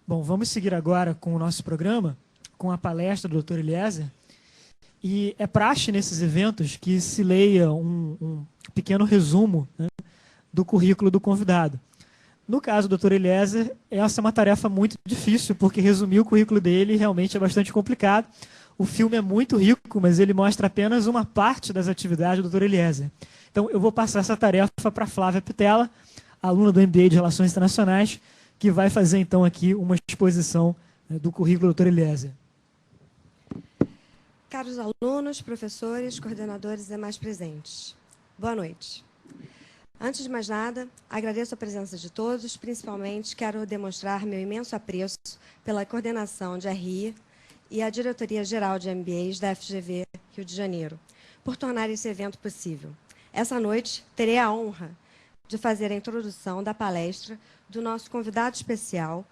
Bom, vamos seguir agora com o nosso programa, com a palestra do Dr. Eliezer. E é praxe nesses eventos que se leia um pequeno resumo, né, do currículo do convidado. No caso do Dr. Eliezer, essa é uma tarefa muito difícil, porque resumir o currículo dele realmente é bastante complicado. O filme é muito rico, mas ele mostra apenas uma parte das atividades do Dr. Eliezer. Então, eu vou passar essa tarefa para a Flávia Pitella, aluna do MBA de Relações Internacionais, que vai fazer, então, aqui uma exposição, né, do currículo do Dr. Eliezer. Caros alunos, professores, coordenadores e demais presentes, boa noite. Antes de mais nada, agradeço a presença de todos, principalmente quero demonstrar meu imenso apreço pela coordenação de RI e a Diretoria-Geral de MBAs da FGV Rio de Janeiro, por tornar esse evento possível. Essa noite, terei a honra de fazer a introdução da palestra do nosso convidado especial,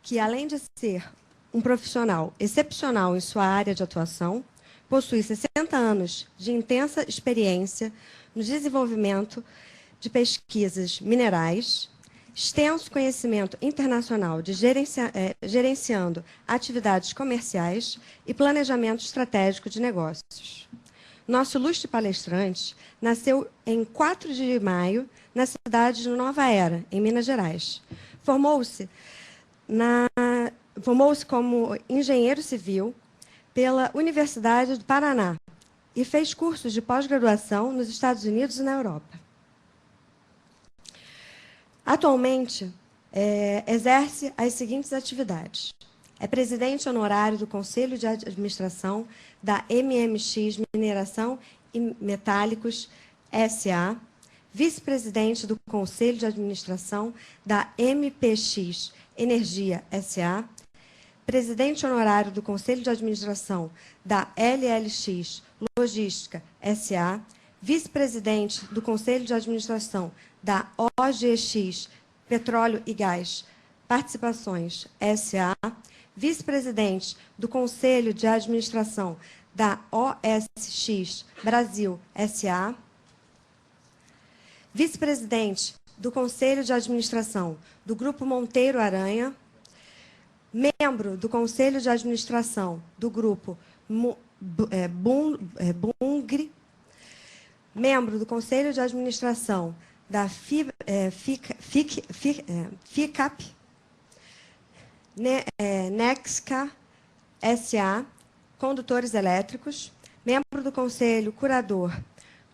que, além de ser um profissional excepcional em sua área de atuação, possui 60 anos de intensa experiência no desenvolvimento de pesquisas minerais, extenso conhecimento internacional de gerenciando atividades comerciais e planejamento estratégico de negócios. Nosso ilustre palestrante nasceu em 4 de maio, na cidade de Nova Era, em Minas Gerais. Formou-se como engenheiro civil pela Universidade do Paraná e fez cursos de pós-graduação nos Estados Unidos e na Europa. Atualmente, exerce as seguintes atividades. É presidente honorário do Conselho de Administração da MMX Mineração e Metálicos S.A., vice-presidente do Conselho de Administração da MPX Energia S.A., presidente honorário do Conselho de Administração da LLX Logística S.A., vice-presidente do Conselho de Administração da OGX Petróleo e Gás Participações S.A., vice-presidente do Conselho de Administração da OSX Brasil S.A., vice-presidente do Conselho de Administração do Grupo Monteiro Aranha, membro do Conselho de Administração do Grupo Bungre, membro do Conselho de Administração da FICAP, Nexca S.A., Condutores Elétricos, membro do Conselho Curador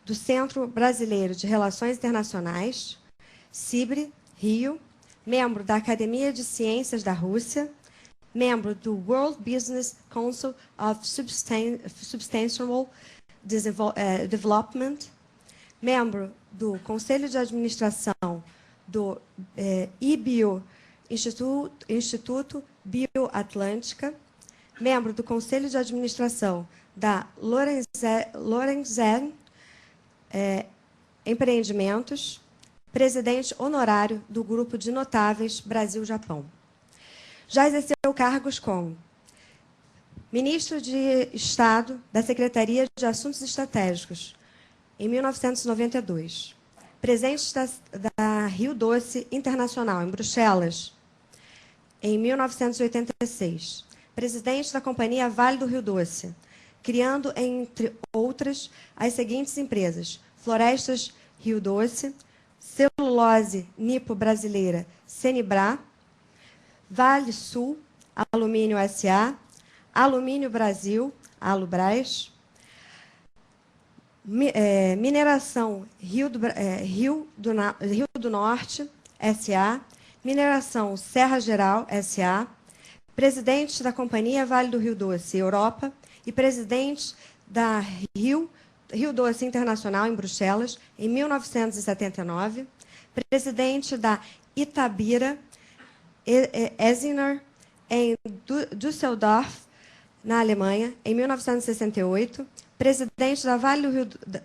do Centro Brasileiro de Relações Internacionais, CIBRE, Rio, membro da Academia de Ciências da Rússia, membro do World Business Council of Sustainable Development, membro do Conselho de Administração do IBIO, Instituto Bioatlântica, membro do Conselho de Administração da Lorenzen Empreendimentos, presidente honorário do Grupo de Notáveis Brasil-Japão. Já exerceu cargos como ministro de Estado da Secretaria de Assuntos Estratégicos, em 1992, presidente da Rio Doce Internacional, em Bruxelas, em 1986, presidente da Companhia Vale do Rio Doce, criando, entre outras, as seguintes empresas: Florestas Rio Doce, Celulose Nipo Brasileira, Senibra, Vale Sul, Alumínio S.A., Alumínio Brasil, Alubras, Mineração Rio do Norte, S.A., Mineração Serra Geral, S.A., presidente da Companhia Vale do Rio Doce, Europa, e presidente da Rio Doce Internacional, em Bruxelas, em 1979, presidente da Itabira Essiner, em Düsseldorf, na Alemanha, em 1968, presidente da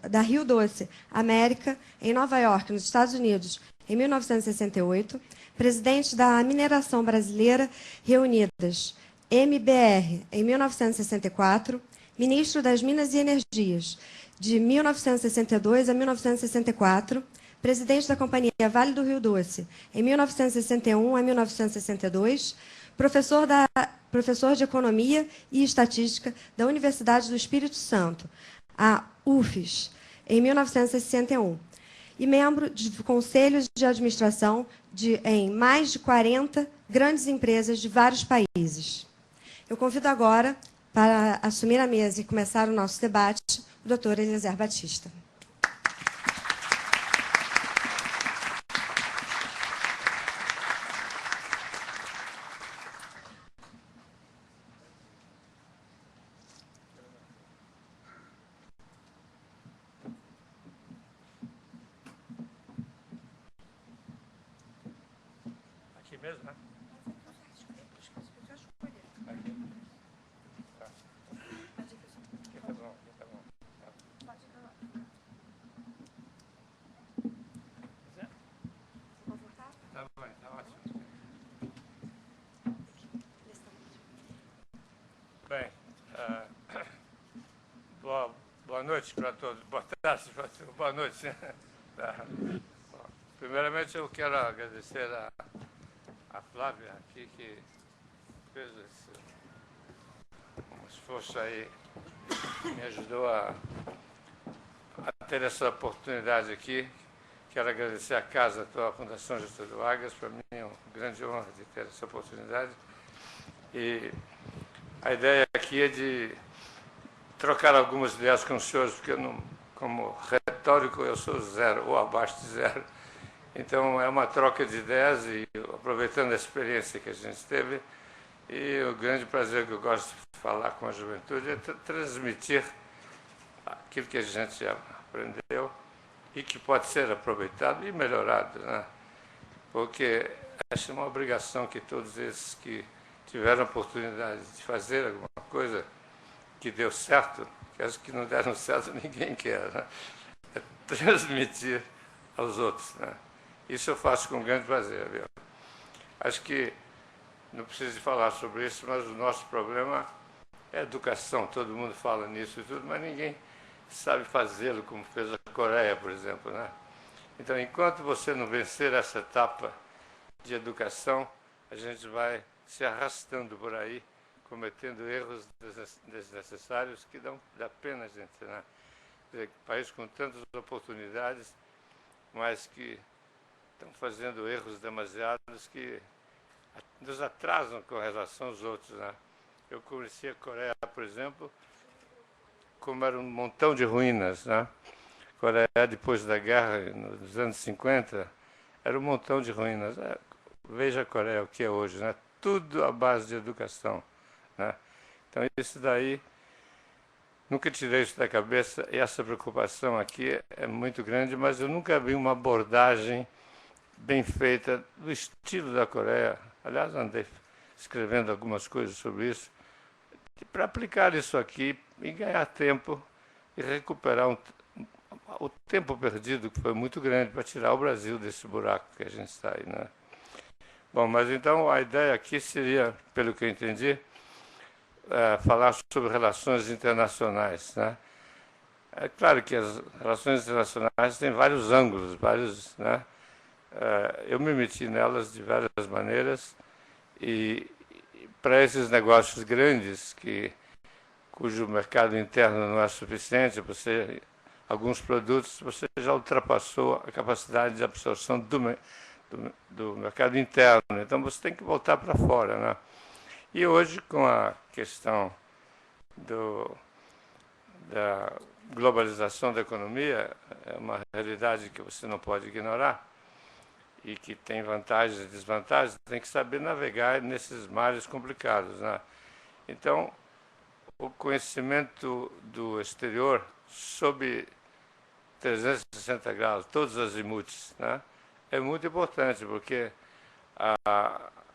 da Rio Doce América, em Nova York, nos Estados Unidos, em 1968, presidente da Mineração Brasileira Reunidas, MBR, em 1964, ministro das Minas e Energias, de 1962 a 1964, presidente da Companhia Vale do Rio Doce, em 1961 a 1962, professor de Economia e Estatística da Universidade do Espírito Santo, a UFES, em 1961, e membro de conselhos de administração em mais de 40 grandes empresas de vários países. Eu convido agora, para assumir a mesa e começar o nosso debate, o doutor Eliezer Batista. Aqui mesmo, né? Bem, boa noite para todos, boa tarde para todos, boa noite. Tá. Bom, primeiramente, eu quero agradecer a Flávia aqui, que fez um esforço aí, me ajudou a ter essa oportunidade aqui. Quero agradecer à Casa Atual, Fundação Getúlio Vargas, para mim é uma grande honra de ter essa oportunidade. E a ideia aqui é de trocar algumas ideias com os senhores, porque eu não, como retórico eu sou zero, ou abaixo de zero. Então é uma troca de ideias e aproveitando a experiência que a gente teve, e o grande prazer que eu gosto de falar com a juventude é transmitir aquilo que a gente aprendeu e que pode ser aproveitado e melhorado, né? Porque essa é uma obrigação que todos esses que tiveram a oportunidade de fazer alguma coisa que deu certo, que as que não deram certo ninguém quer, né? É transmitir aos outros, né? Isso eu faço com grande prazer, viu? Acho que não preciso falar sobre isso, mas o nosso problema é a educação. Todo mundo fala nisso e tudo, mas ninguém sabe fazê-lo como fez a Coreia, por exemplo, né? Então, enquanto você não vencer essa etapa de educação, a gente vai se arrastando por aí, cometendo erros desnecessários que dá pena a gente, né? Quer dizer, país com tantas oportunidades, mas que estão fazendo erros demasiados que nos atrasam com relação aos outros, né? Eu conheci a Coreia, por exemplo, como era um montão de ruínas, né? A Coreia, depois da guerra, nos anos 50, era um montão de ruínas. Veja a Coreia, o que é hoje, né? Tudo à base de educação, né? Então, isso daí, nunca tirei isso da cabeça, e essa preocupação aqui é muito grande, mas eu nunca vi uma abordagem bem feita do estilo da Coreia. Aliás, andei escrevendo algumas coisas sobre isso, para aplicar isso aqui e ganhar tempo e recuperar o tempo perdido, que foi muito grande, para tirar o Brasil desse buraco que a gente está aí, né? Bom, mas então a ideia aqui seria, pelo que eu entendi, falar sobre relações internacionais, né? É claro que as relações internacionais têm vários ângulos, né? Eu me meti nelas de várias maneiras e para esses negócios grandes, cujo mercado interno não é suficiente, alguns produtos você já ultrapassou a capacidade de absorção do mercado interno, então você tem que voltar para fora, né? E hoje, com a questão da globalização da economia, é uma realidade que você não pode ignorar e que tem vantagens e desvantagens, tem que saber navegar nesses mares complicados, né? Então, o conhecimento do exterior sob 360 graus, todos os azimuts, né? É muito importante, porque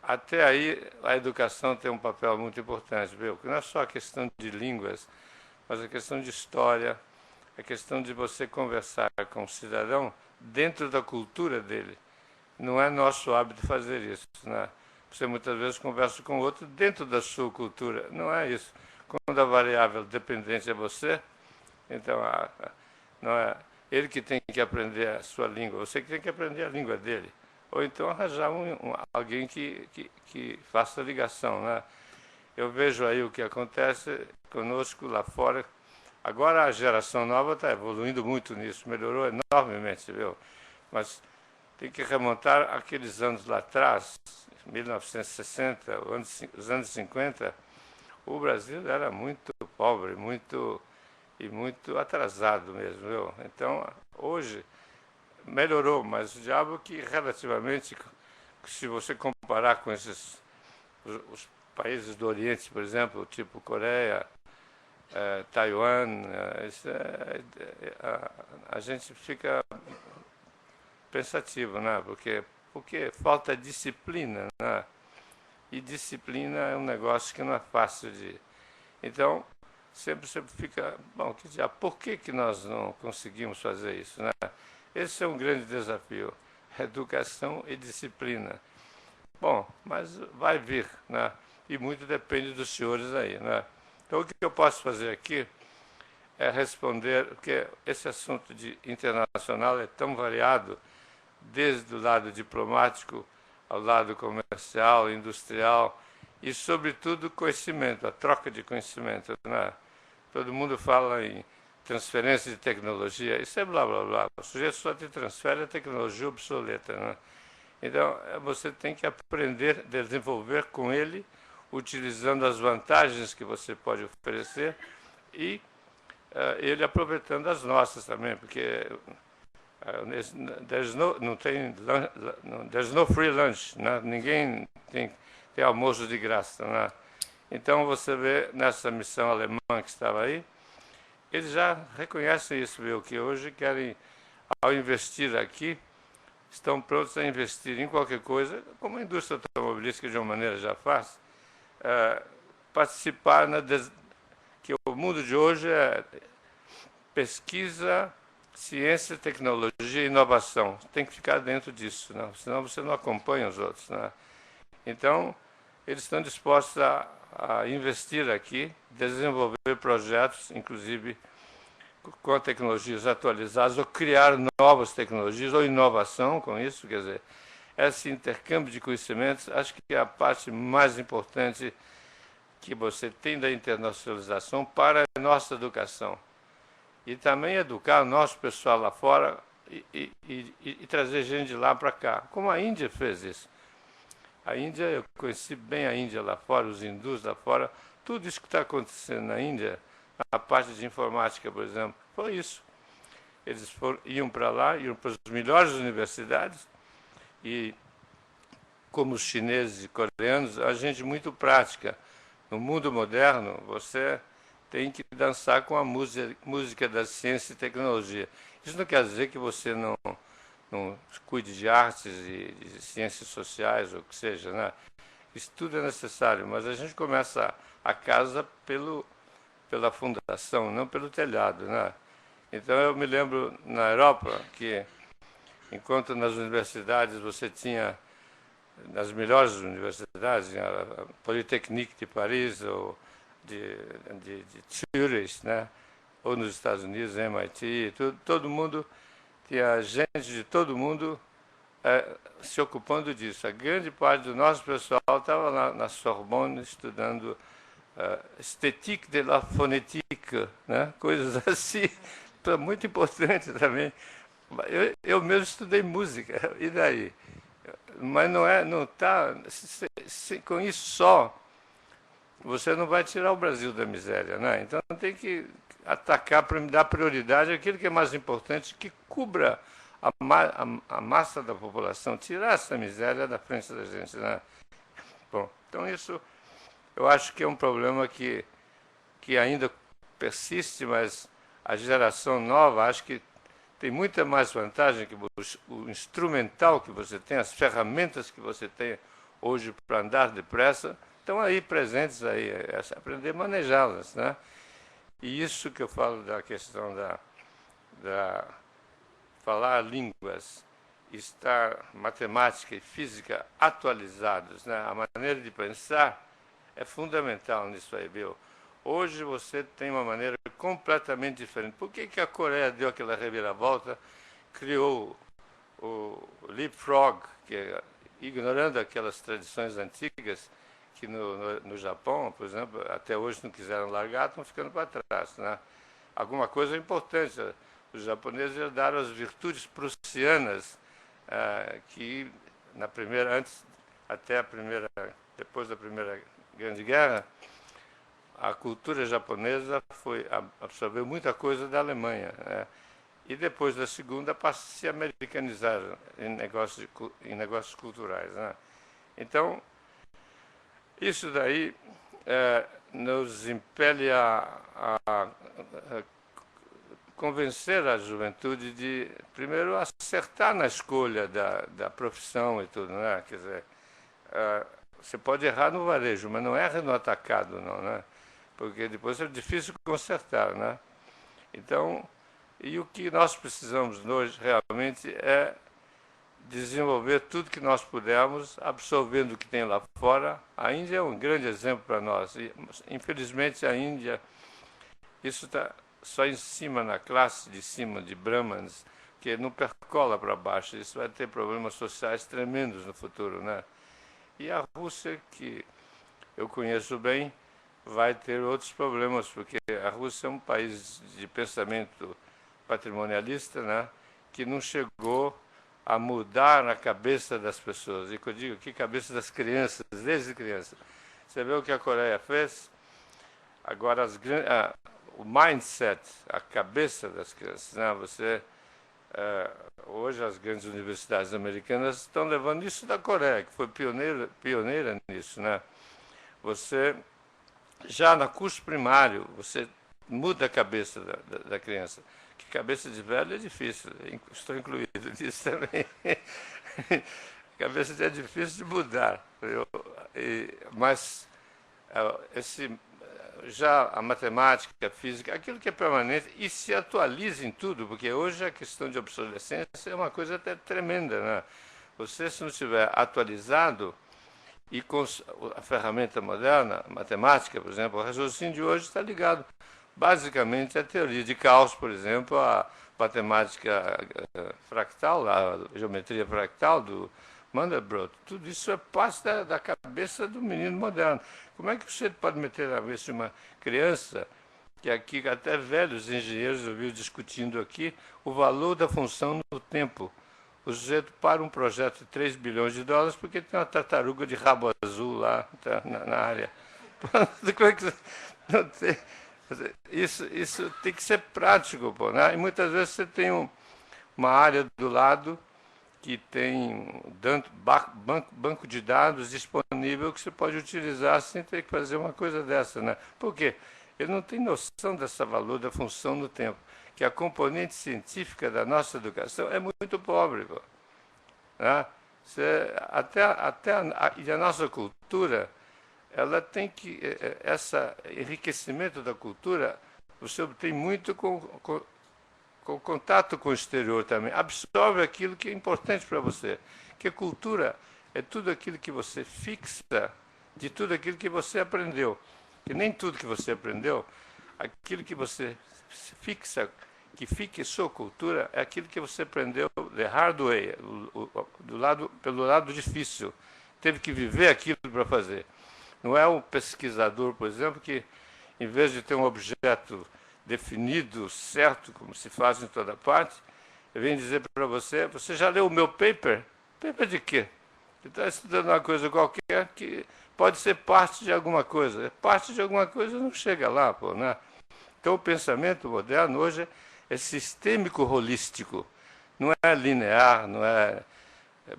até aí a educação tem um papel muito importante, viu? Que não é só a questão de línguas, mas a questão de história, a questão de você conversar com o cidadão dentro da cultura dele. Não é nosso hábito fazer isso, né? Você muitas vezes conversa com o outro dentro da sua cultura. Não é isso. Quando a variável dependente é você, então não é ele que tem que aprender a sua língua, você que tem que aprender a língua dele. ou então arranjar alguém que faça ligação, né? Eu vejo aí o que acontece conosco lá fora. Agora a geração nova está evoluindo muito nisso, melhorou enormemente, viu? Mas tem que remontar aqueles anos lá atrás, 1960, os anos 50, o Brasil era muito pobre, muito atrasado mesmo, viu? Então, hoje melhorou, mas o diabo que relativamente, se você comparar com os países do Oriente, por exemplo, tipo Coreia, Taiwan, a gente fica pensativo, né? Porque falta disciplina, né? E disciplina é um negócio que não é fácil de... Então, sempre fica... Bom, por que nós não conseguimos fazer isso, né? Esse é um grande desafio, educação e disciplina. Bom, mas vai vir, né? E muito depende dos senhores aí, né? Então, o que eu posso fazer aqui é responder, porque esse assunto de internacional é tão variado, desde o lado diplomático ao lado comercial, industrial e, sobretudo, conhecimento, a troca de conhecimento, né? Todo mundo fala em transferência de tecnologia, isso é blá, blá, blá. O sujeito só te transfere a tecnologia obsoleta, né? Então, você tem que aprender a desenvolver com ele, utilizando as vantagens que você pode oferecer e ele aproveitando as nossas também, porque there's no free lunch, né? Ninguém tem almoço de graça, né? Então você vê nessa missão alemã que estava aí, eles já reconhecem isso, viu? Que hoje querem, ao investir aqui, estão prontos a investir em qualquer coisa, como a indústria automobilística de uma maneira já faz, participar que o mundo de hoje é pesquisa, ciência, tecnologia e inovação. Tem que ficar dentro disso, né? Senão você não acompanha os outros, né? Então, eles estão dispostos a investir aqui, desenvolver projetos, inclusive com tecnologias atualizadas, ou criar novas tecnologias, ou inovação com isso. Quer dizer, esse intercâmbio de conhecimentos, acho que é a parte mais importante que você tem da internacionalização para a nossa educação. E também educar o nosso pessoal lá fora e trazer gente de lá para cá, como a Índia fez isso. A Índia, eu conheci bem a Índia lá fora, os hindus lá fora, tudo isso que está acontecendo na Índia, a parte de informática, por exemplo, foi isso. Eles iam para lá, iam para as melhores universidades, e como os chineses e coreanos, a gente muito prática. No mundo moderno, você tem que dançar com a música da ciência e tecnologia. Isso não quer dizer que você não cuide de artes e de ciências sociais, ou o que seja, né? Isso tudo é necessário, mas a gente começa a casa pela fundação, não pelo telhado, né? Então eu me lembro na Europa que, enquanto nas universidades você tinha, nas melhores universidades, a Polytechnique de Paris ou de Zurich, né? Ou nos Estados Unidos, MIT, todo mundo, tinha gente de todo mundo se ocupando disso. A grande parte do nosso pessoal estava lá na Sorbonne estudando estétique de la phonétique, né? Coisas assim, muito importante também. Eu mesmo estudei música, e daí? Mas não está, com isso só, você não vai tirar o Brasil da miséria, né? Então tem que atacar, dar prioridade àquilo que é mais importante, que cubra a massa da população, tirar essa miséria da frente da gente, né? Bom, então isso eu acho que é um problema que ainda persiste, mas a geração nova acho que tem muita mais vantagem que o instrumental que você tem, as ferramentas que você tem hoje para andar depressa, estão aí presentes aí, é aprender a manejá-las, né? E isso que eu falo da questão da falar línguas, estar matemática e física atualizados, né? A maneira de pensar é fundamental nisso aí, viu? Hoje você tem uma maneira completamente diferente. Por que a Coreia deu aquela reviravolta, criou o leapfrog, que é, ignorando aquelas tradições antigas, que no Japão, por exemplo, até hoje não quiseram largar, estão ficando para trás, né? Alguma coisa importante. Os japoneses herdaram as virtudes prussianas, que na primeira, antes, até a primeira, depois da Primeira Grande Guerra, a cultura japonesa absorveu muita coisa da Alemanha, né? E depois da Segunda passa a se americanizar em negócios culturais, né? Então, isso daí nos impele a convencer a juventude de, primeiro, acertar na escolha da profissão e tudo, né? Quer dizer, você pode errar no varejo, mas não erra no atacado, não, né? Porque depois é difícil consertar, né? Então, e o que nós precisamos hoje realmente é desenvolver tudo que nós pudermos, absorvendo o que tem lá fora. A Índia é um grande exemplo para nós. E, infelizmente, a Índia, isso está só em cima, na classe de cima de Brahmans, que não percola para baixo. Isso vai ter problemas sociais tremendos no futuro, né? E a Rússia, que eu conheço bem, vai ter outros problemas, porque a Rússia é um país de pensamento patrimonialista, né, que não chegou a mudar a cabeça das pessoas. E que eu digo aqui, cabeça das crianças, desde criança. Você vê o que a Coreia fez? Agora, o mindset, a cabeça das crianças, né, hoje as grandes universidades americanas estão levando isso da Coreia, que foi pioneira nisso, né? Você, já no curso primário, você muda a cabeça da criança. Que cabeça de velho é difícil, estou incluído nisso também. Cabeça é difícil de mudar. Mas já a matemática, a física, aquilo que é permanente, e se atualiza em tudo, porque hoje a questão de obsolescência é uma coisa até tremenda, né? Você, se não estiver atualizado, e com a ferramenta moderna, a matemática, por exemplo, o raciocínio de hoje está ligado basicamente à teoria de caos, por exemplo, a matemática fractal, a geometria fractal do Mandelbrot. Tudo isso é parte da cabeça do menino moderno. Como é que você pode meter na cabeça de uma criança, que aqui até velhos engenheiros ouviram discutindo aqui, o valor da função no tempo? O sujeito para um projeto de 3 bilhões de dólares porque tem uma tartaruga de rabo azul lá na área. Não tem, isso tem que ser prático, pô, né? E muitas vezes você tem uma área do lado que tem banco de dados disponível que você pode utilizar sem ter que fazer uma coisa dessa, né? Por quê? Ele não tem noção dessa valor da função no tempo, que a componente científica da nossa educação é muito pobre, pô, né? E a nossa cultura, ela tem que, esse enriquecimento da cultura, você obtém muito com contato com o exterior também. Absorve aquilo que é importante para você. Que cultura é tudo aquilo que você fixa de tudo aquilo que você aprendeu. Que nem tudo que você aprendeu, aquilo que você fixa, que fique sua cultura, é aquilo que você aprendeu the hard way, pelo lado difícil. Teve que viver aquilo para fazer. Não é um pesquisador, por exemplo, que em vez de ter um objeto definido, certo, como se faz em toda parte, vem dizer para você, você já leu o meu paper? Paper de quê? Você está estudando uma coisa qualquer que pode ser parte de alguma coisa. Parte de alguma coisa não chega lá, pô, né? Então o pensamento moderno hoje é sistêmico holístico. Não é linear, não é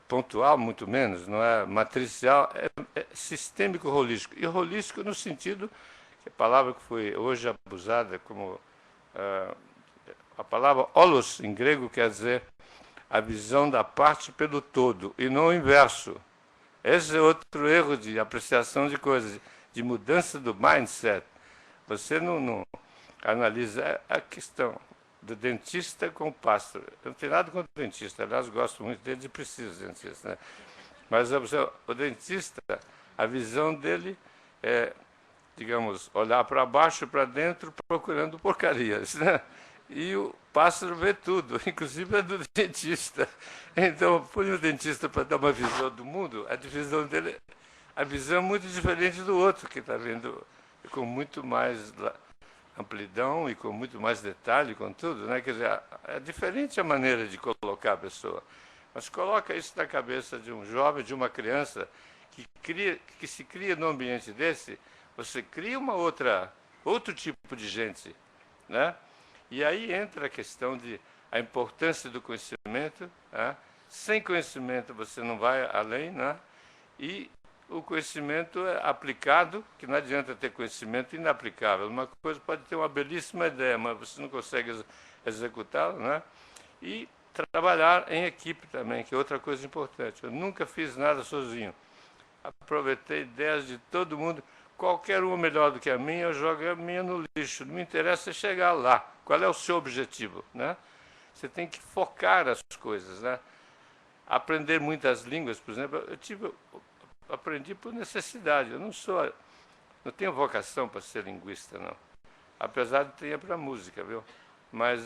pontual, muito menos, não é matricial, é sistêmico holístico. E holístico no sentido, que a palavra que foi hoje abusada como a palavra holos em grego quer dizer a visão da parte pelo todo, e não o inverso. Esse é outro erro de apreciação de coisas, de mudança do mindset. Você não analisa a questão do dentista com o pastor. Eu não tenho nada contra o dentista, aliás, gosto muito dele e preciso do dentista, né? Mas o dentista, a visão dele é, digamos, olhar para baixo e para dentro procurando porcarias, né? E o pássaro vê tudo, inclusive a do dentista. Então, põe o dentista para dar uma visão do mundo, a visão dele, a visão é muito diferente do outro, que está vendo com muito mais amplidão e com muito mais detalhe, com tudo, né? Quer dizer, é diferente a maneira de colocar a pessoa. Mas coloca isso na cabeça de um jovem, de uma criança, que se cria num ambiente desse, você cria outro tipo de gente, né? E aí entra a questão de a importância do conhecimento, né? Sem conhecimento você não vai além, né? E o conhecimento é aplicado, que não adianta ter conhecimento inaplicável. Uma coisa pode ter uma belíssima ideia, mas você não consegue executá-la, né? E trabalhar em equipe também, que é outra coisa importante. Eu nunca fiz nada sozinho. Aproveitei ideias de todo mundo. Qualquer uma melhor do que a minha, eu jogo a minha no lixo. Não me interessa chegar lá. Qual é o seu objetivo, né? Você tem que focar as coisas, né? Aprender muitas línguas, por exemplo. Aprendi por necessidade. Eu não tenho vocação para ser linguista, não. Apesar de ter para música, viu? Mas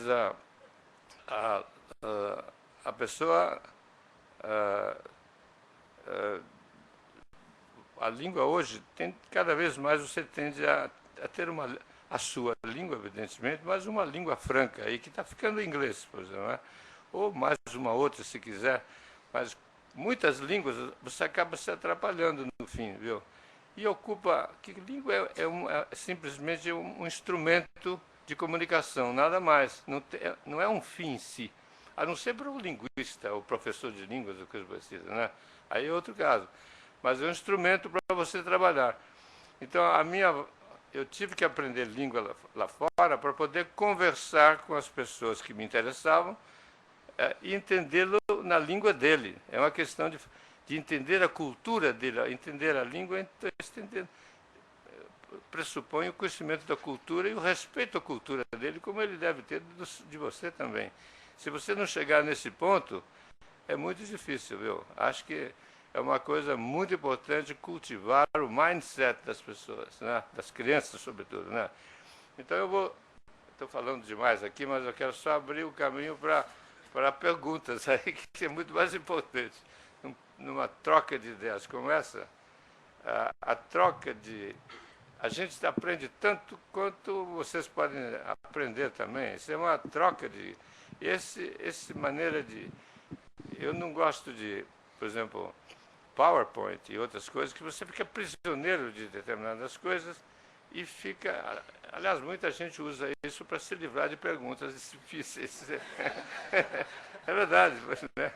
a pessoa... a língua hoje, cada vez mais você tende a ter a sua língua, evidentemente, mas uma língua franca aí, que está ficando em inglês, por exemplo, né? Ou mais uma outra, se quiser. Mas muitas línguas, você acaba se atrapalhando no fim, viu? E que língua é simplesmente um instrumento de comunicação, nada mais. Não é um fim em si. A não ser para o linguista, o professor de línguas, o que precisa, né? Aí é outro caso. Mas é um instrumento para você trabalhar. Então, eu tive que aprender língua lá fora para poder conversar com as pessoas que me interessavam e entendê-lo na língua dele. É uma questão de entender a cultura dele, entender a língua, pressupõe o conhecimento da cultura e o respeito à cultura dele, como ele deve ter de você também. Se você não chegar nesse ponto, é muito difícil, viu? Acho que é uma coisa muito importante cultivar o mindset das pessoas, né? Das crianças, sobretudo, né? Então estou falando demais aqui, mas eu quero só abrir o caminho para perguntas aí, que é muito mais importante. Numa troca de ideias como essa, a gente aprende tanto quanto vocês podem aprender também. Isso é uma troca de... Essa maneira de... Eu não gosto de, por exemplo, PowerPoint e outras coisas, que você fica prisioneiro de determinadas coisas e fica... Aliás, muita gente usa isso para se livrar de perguntas difíceis. É verdade, né?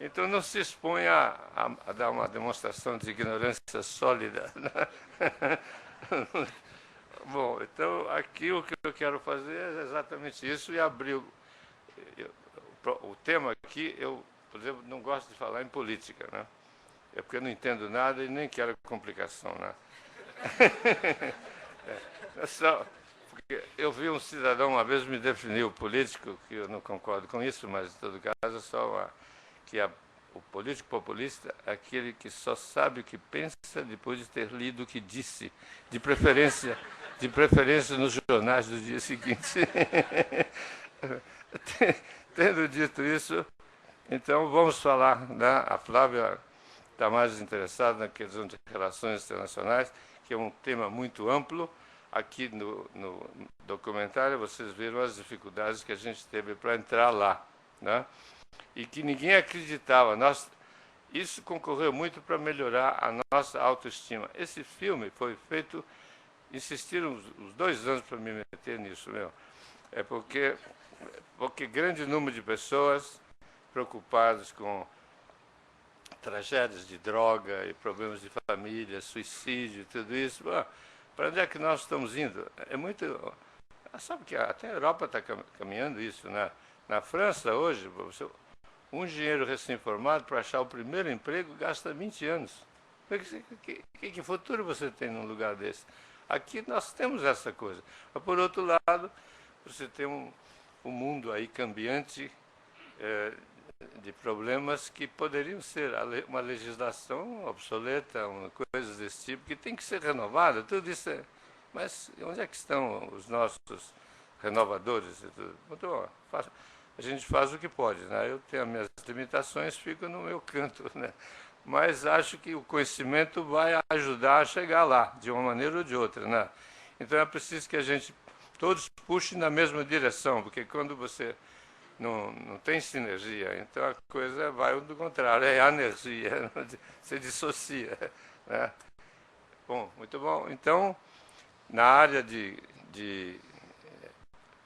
Então não se expõe a dar uma demonstração de ignorância sólida, né? Bom, então aqui o que eu quero fazer é exatamente isso e abrir o tema aqui. Eu, por exemplo, não gosto de falar em política, né? É porque eu não entendo nada e nem quero complicação, né? Porque eu vi um cidadão uma vez me definir o político, que eu não concordo com isso, mas em todo caso o político populista é aquele que só sabe o que pensa depois de ter lido o que disse, de preferência nos jornais do dia seguinte. Tendo dito isso, então vamos falar, né? A Flávia está mais interessada na questão de relações internacionais, que é um tema muito amplo. Aqui no documentário vocês viram as dificuldades que a gente teve para entrar lá, né? E que ninguém acreditava. Isso concorreu muito para melhorar a nossa autoestima. Esse filme foi feito, insistiram os 2 anos para me meter nisso, meu. É porque grande número de pessoas preocupadas com tragédias de droga e problemas de família, suicídio, tudo isso. Para onde é que nós estamos indo? É muito... Sabe que até a Europa está caminhando isso, né? Na França, hoje, um engenheiro recém-formado, para achar o primeiro emprego, gasta 20 anos. Que futuro você tem num lugar desse? Aqui nós temos essa coisa. Mas, por outro lado, você tem um mundo aí cambiante de problemas que poderiam ser uma legislação obsoleta, coisas desse tipo, que tem que ser renovada. Tudo isso Mas onde é que estão os nossos renovadores e tudo. Muito bom. A gente faz o que pode, né? Eu tenho as minhas limitações, fico no meu canto, né? Mas acho que o conhecimento vai ajudar a chegar lá, de uma maneira ou de outra, né? Então é preciso que a gente todos puxem na mesma direção, porque quando você não tem sinergia, então a coisa vai do contrário, é anergia, se dissocia, né? Bom, muito bom. Então, na área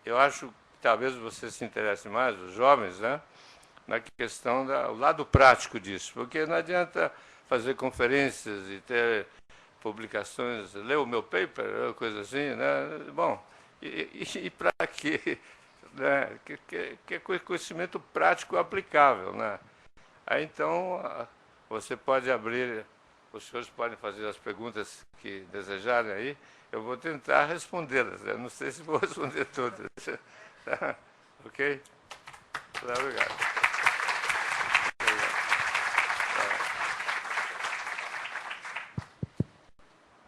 eu acho que talvez você se interesse mais, os jovens, né? Na questão do lado prático disso, porque não adianta fazer conferências e ter publicações, ler o meu paper, coisa assim, né? Bom, e para quê? Né? Que é conhecimento prático aplicável, né? Aí então você pode abrir, os senhores podem fazer as perguntas que desejarem aí, eu vou tentar respondê-las. Eu não sei se vou responder todas. Tá? Ok? Obrigado.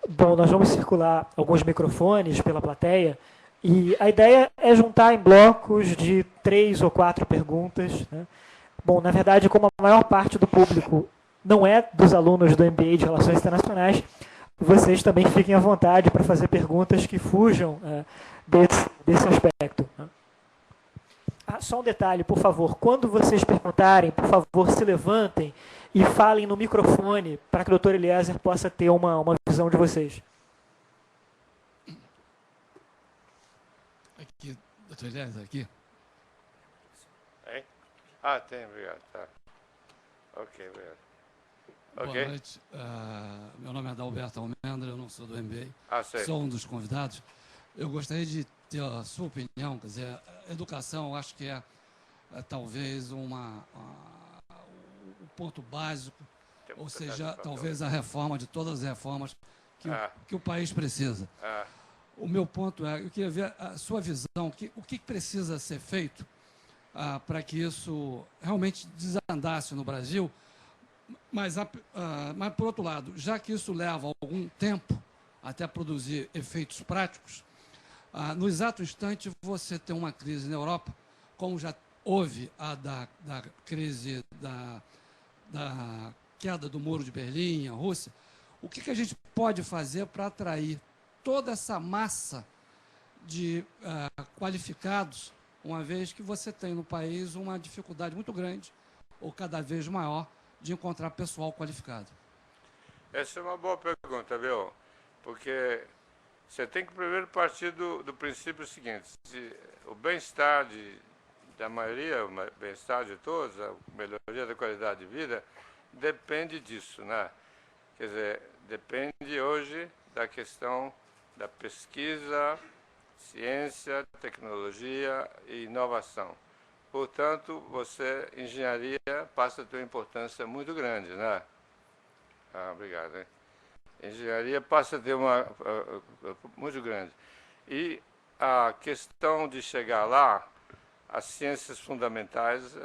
Bom, nós vamos circular alguns microfones pela plateia e a ideia é juntar em blocos de 3 ou 4 perguntas, né? Bom, na verdade, como a maior parte do público não é dos alunos do MBA de Relações Internacionais, vocês também fiquem à vontade para fazer perguntas que fujam desse aspecto. Só um detalhe, por favor, quando vocês perguntarem, por favor, se levantem e falem no microfone para que o Dr. Eliezer possa ter uma visão de vocês. Aqui, Dr. Eliezer, aqui. Hein? Tem, obrigado. Tá. Ok, obrigado. Boa noite. Meu nome é Adalberto Almendra, eu não sou do MBA. Sei. Sou um dos convidados. Eu gostaria de ter a sua opinião, quer dizer, a educação, eu acho que é talvez o ponto básico, ou seja, talvez a reforma de todas as reformas que o país precisa. O meu ponto eu queria ver a sua visão, o que precisa ser feito para que isso realmente desandasse no Brasil, mas, por outro lado, já que isso leva algum tempo até produzir efeitos práticos, no exato instante você tem uma crise na Europa, como já houve a da crise da queda do Muro de Berlim, a Rússia. O que a gente pode fazer para atrair toda essa massa de qualificados, uma vez que você tem no país uma dificuldade muito grande, ou cada vez maior, de encontrar pessoal qualificado? Essa é uma boa pergunta, viu? Porque você tem que primeiro partir do princípio seguinte: se o bem-estar da maioria, o bem-estar de todos, a melhoria da qualidade de vida, depende disso, né? Quer dizer, depende hoje da questão da pesquisa, ciência, tecnologia e inovação. Portanto, engenharia passa a ter uma importância muito grande, né? Obrigado, hein? Engenharia passa a ter uma muito grande. E a questão de chegar lá, as ciências fundamentais,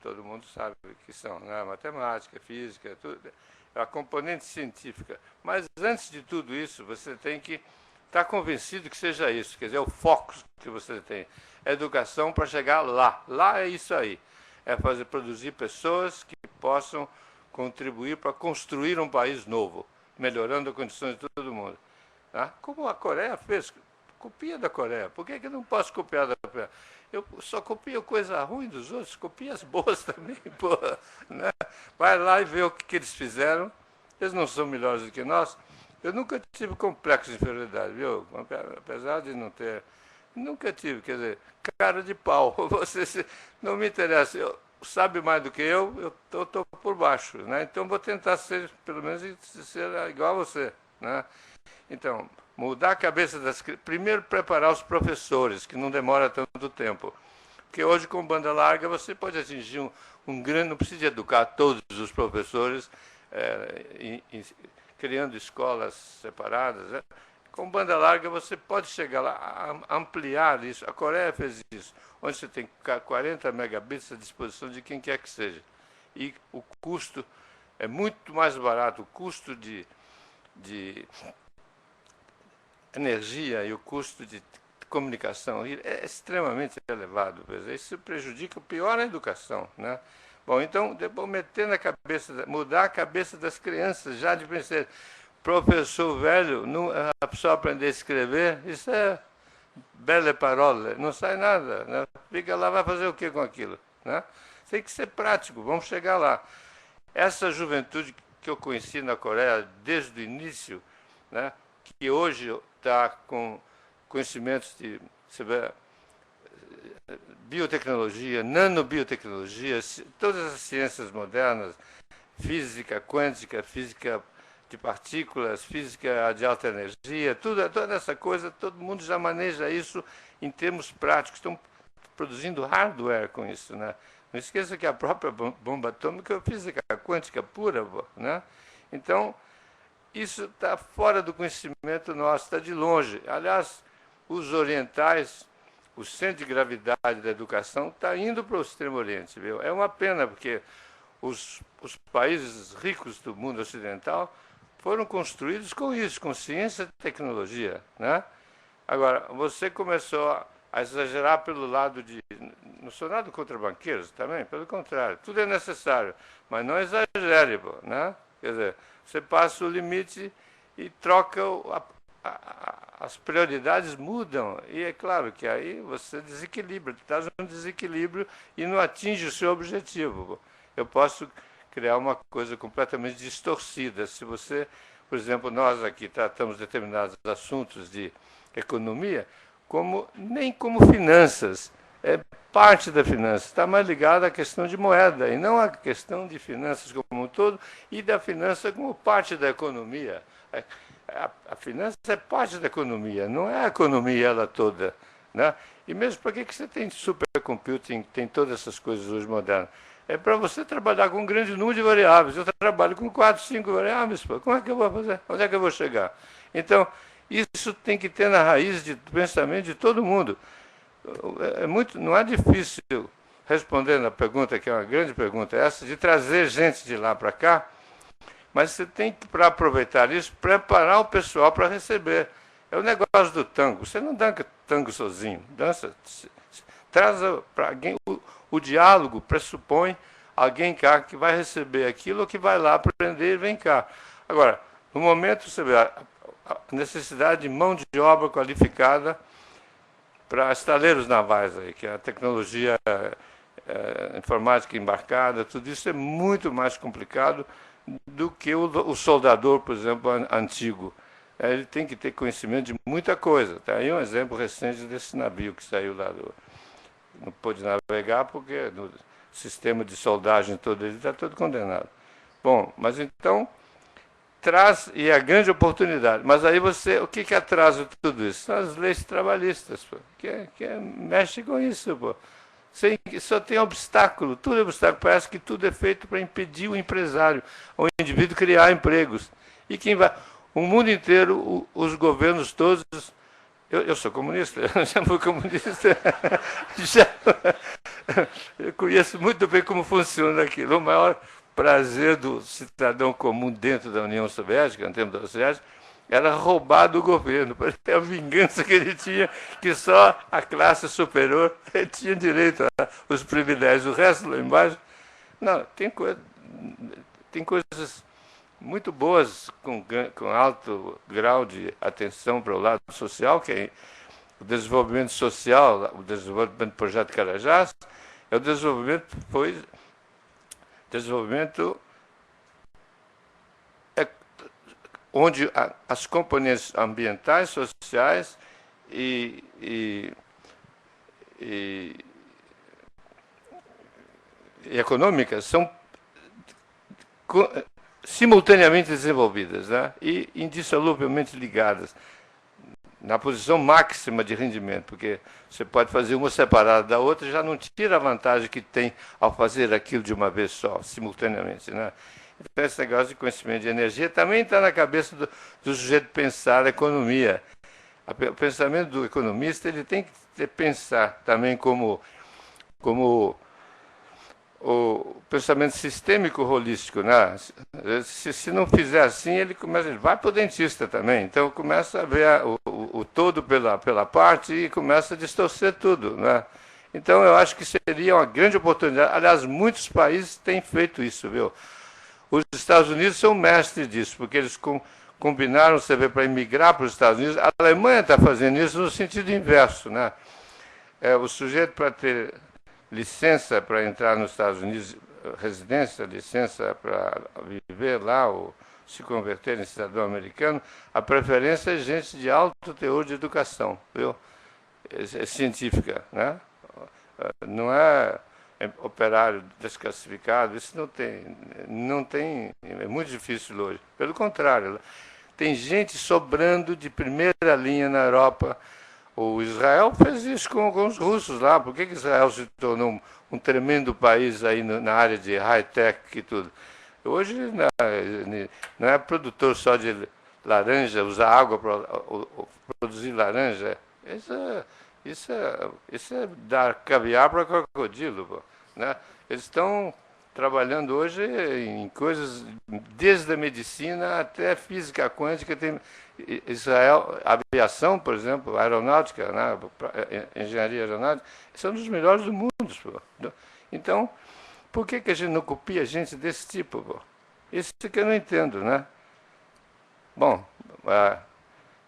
todo mundo sabe o que são, né? Matemática, física, tudo, a componente científica. Mas antes de tudo isso, você tem que estar convencido que seja isso, quer dizer, o foco que você tem. A educação para chegar lá. Lá é isso aí. É produzir pessoas que possam contribuir para construir um país novo, melhorando as condições de todo mundo. Tá? Como a Coreia fez, copia da Coreia. Por que eu não posso copiar da Coreia? Eu só copio coisa ruim dos outros, copio as boas também, porra, né? Vai lá e vê o que eles fizeram. Eles não são melhores do que nós. Eu nunca tive complexo de inferioridade, viu? Apesar de não ter... Nunca tive, quer dizer, cara de pau. Você não me interessa. Sabe mais do que eu estou por baixo, né? Então vou tentar ser, pelo menos, ser igual a você, né? Então, mudar a cabeça das crianças. Primeiro, preparar os professores, que não demora tanto tempo. Porque hoje, com banda larga, você pode atingir um grande... Não precisa educar todos os professores, criando escolas separadas, né? Com banda larga, você pode chegar lá, ampliar isso. A Coreia fez isso, onde você tem 40 megabits à disposição de quem quer que seja. E o custo é muito mais barato. O custo de energia e o custo de comunicação é extremamente elevado. Isso prejudica pior a educação, né? Bom, então, depois meter na cabeça, mudar a cabeça das crianças, já de princípio. Professor velho, não, a pessoa aprender a escrever, isso é belle parole, não sai nada, né? Fica lá, vai fazer o que com aquilo, né? Tem que ser prático, vamos chegar lá. Essa juventude que eu conheci na Coreia desde o início, né, que hoje está com conhecimentos de biotecnologia, nanobiotecnologia, todas as ciências modernas, física quântica, física de partículas, física de alta energia, toda essa coisa, todo mundo já maneja isso em termos práticos, estão produzindo hardware com isso, né? Não esqueça que a própria bomba atômica é física quântica pura, né? Então, isso está fora do conhecimento nosso, está de longe. Aliás, os orientais, o centro de gravidade da educação está indo para o Extremo Oriente, viu? É uma pena, porque os países ricos do mundo ocidental foram construídos com isso, com ciência e tecnologia, né? Agora, você começou a exagerar pelo lado de... Não sou nada contra banqueiros também, pelo contrário, tudo é necessário, mas não exagere, né? Quer dizer, você passa o limite e troca, as prioridades mudam, e é claro que aí você desequilibra, traz um desequilíbrio e não atinge o seu objetivo. Eu posso criar uma coisa completamente distorcida. Se você, por exemplo, nós aqui tratamos determinados assuntos de economia, nem como finanças, é parte da finança, está mais ligada à questão de moeda, e não à questão de finanças como um todo, e da finança como parte da economia. A finança é parte da economia, não é a economia ela toda, né? E mesmo para que você tem supercomputing, tem todas essas coisas hoje modernas? É para você trabalhar com um grande número de variáveis. Eu trabalho com 4, 5 variáveis, pô. Como é que eu vou fazer? Onde é que eu vou chegar? Então, isso tem que ter na raiz do pensamento de todo mundo. Não é difícil responder na pergunta, que é uma grande pergunta, essa, de trazer gente de lá para cá, mas você tem que, para aproveitar isso, preparar o pessoal para receber. É o negócio do tango. Você não dança tango sozinho, dança, traz para alguém. O diálogo pressupõe alguém cá que vai receber aquilo ou que vai lá aprender e vem cá. Agora, no momento você vê a necessidade de mão de obra qualificada para estaleiros navais, aí, que é a tecnologia informática embarcada, tudo isso é muito mais complicado do que o soldador, por exemplo, antigo. Ele tem que ter conhecimento de muita coisa. Tá aí um exemplo recente desse navio que saiu lá não pôde navegar porque no sistema de soldagem todo ele está todo condenado. Bom, mas então traz, e é a grande oportunidade, mas aí o que atrasa tudo isso? São as leis trabalhistas, pô, mexe com isso, pô. Só tem obstáculo, tudo é obstáculo, parece que tudo é feito para impedir o empresário, o indivíduo criar empregos. E quem vai? O mundo inteiro, os governos todos... Eu sou comunista, eu já fui comunista, eu conheço muito bem como funciona aquilo. O maior prazer do cidadão comum dentro da União Soviética, no tempo da União Soviética, era roubar do governo, para ter a vingança que ele tinha, que só a classe superior tinha direito aos privilégios, o resto lá embaixo. Não, tem coisas muito boas, com alto grau de atenção para o lado social, que é o desenvolvimento social, o desenvolvimento do projeto Carajás, é o desenvolvimento onde as componentes ambientais, sociais e econômicas são simultaneamente desenvolvidas, né? E indissoluvelmente ligadas, na posição máxima de rendimento, porque você pode fazer uma separada da outra e já não tira a vantagem que tem ao fazer aquilo de uma vez só, simultaneamente, né? Então, esse negócio de conhecimento de energia também está na cabeça do sujeito pensar a economia. O pensamento do economista ele tem que pensar também como o pensamento sistêmico holístico, né? Se não fizer assim, ele vai para o dentista também. Então começa a ver o todo pela parte e começa a distorcer tudo, né? Então eu acho que seria uma grande oportunidade. Aliás, muitos países têm feito isso, viu? Os Estados Unidos são mestres disso, porque eles combinaram, você vê, para imigrar para os Estados Unidos. A Alemanha está fazendo isso no sentido inverso, né? O sujeito, para ter licença para entrar nos Estados Unidos, residência, licença para viver lá ou se converter em cidadão americano, a preferência é gente de alto teor de educação, viu? É científica, né? Não é operário desclassificado, isso não tem, é muito difícil hoje. Pelo contrário, tem gente sobrando de primeira linha na Europa. O Israel fez isso com os russos lá. Por que Israel se tornou um tremendo país aí na área de high-tech e tudo? Hoje não é produtor só de laranja, usar água para produzir laranja. Isso é dar caviar para crocodilo, né? Eles estão trabalhando hoje em coisas desde a medicina até a física quântica. Tem Israel, aviação, por exemplo, aeronáutica, né? Engenharia aeronáutica, são dos melhores do mundo. Então, por que a gente não copia gente desse tipo? Pô? Isso que eu não entendo, né? Bom,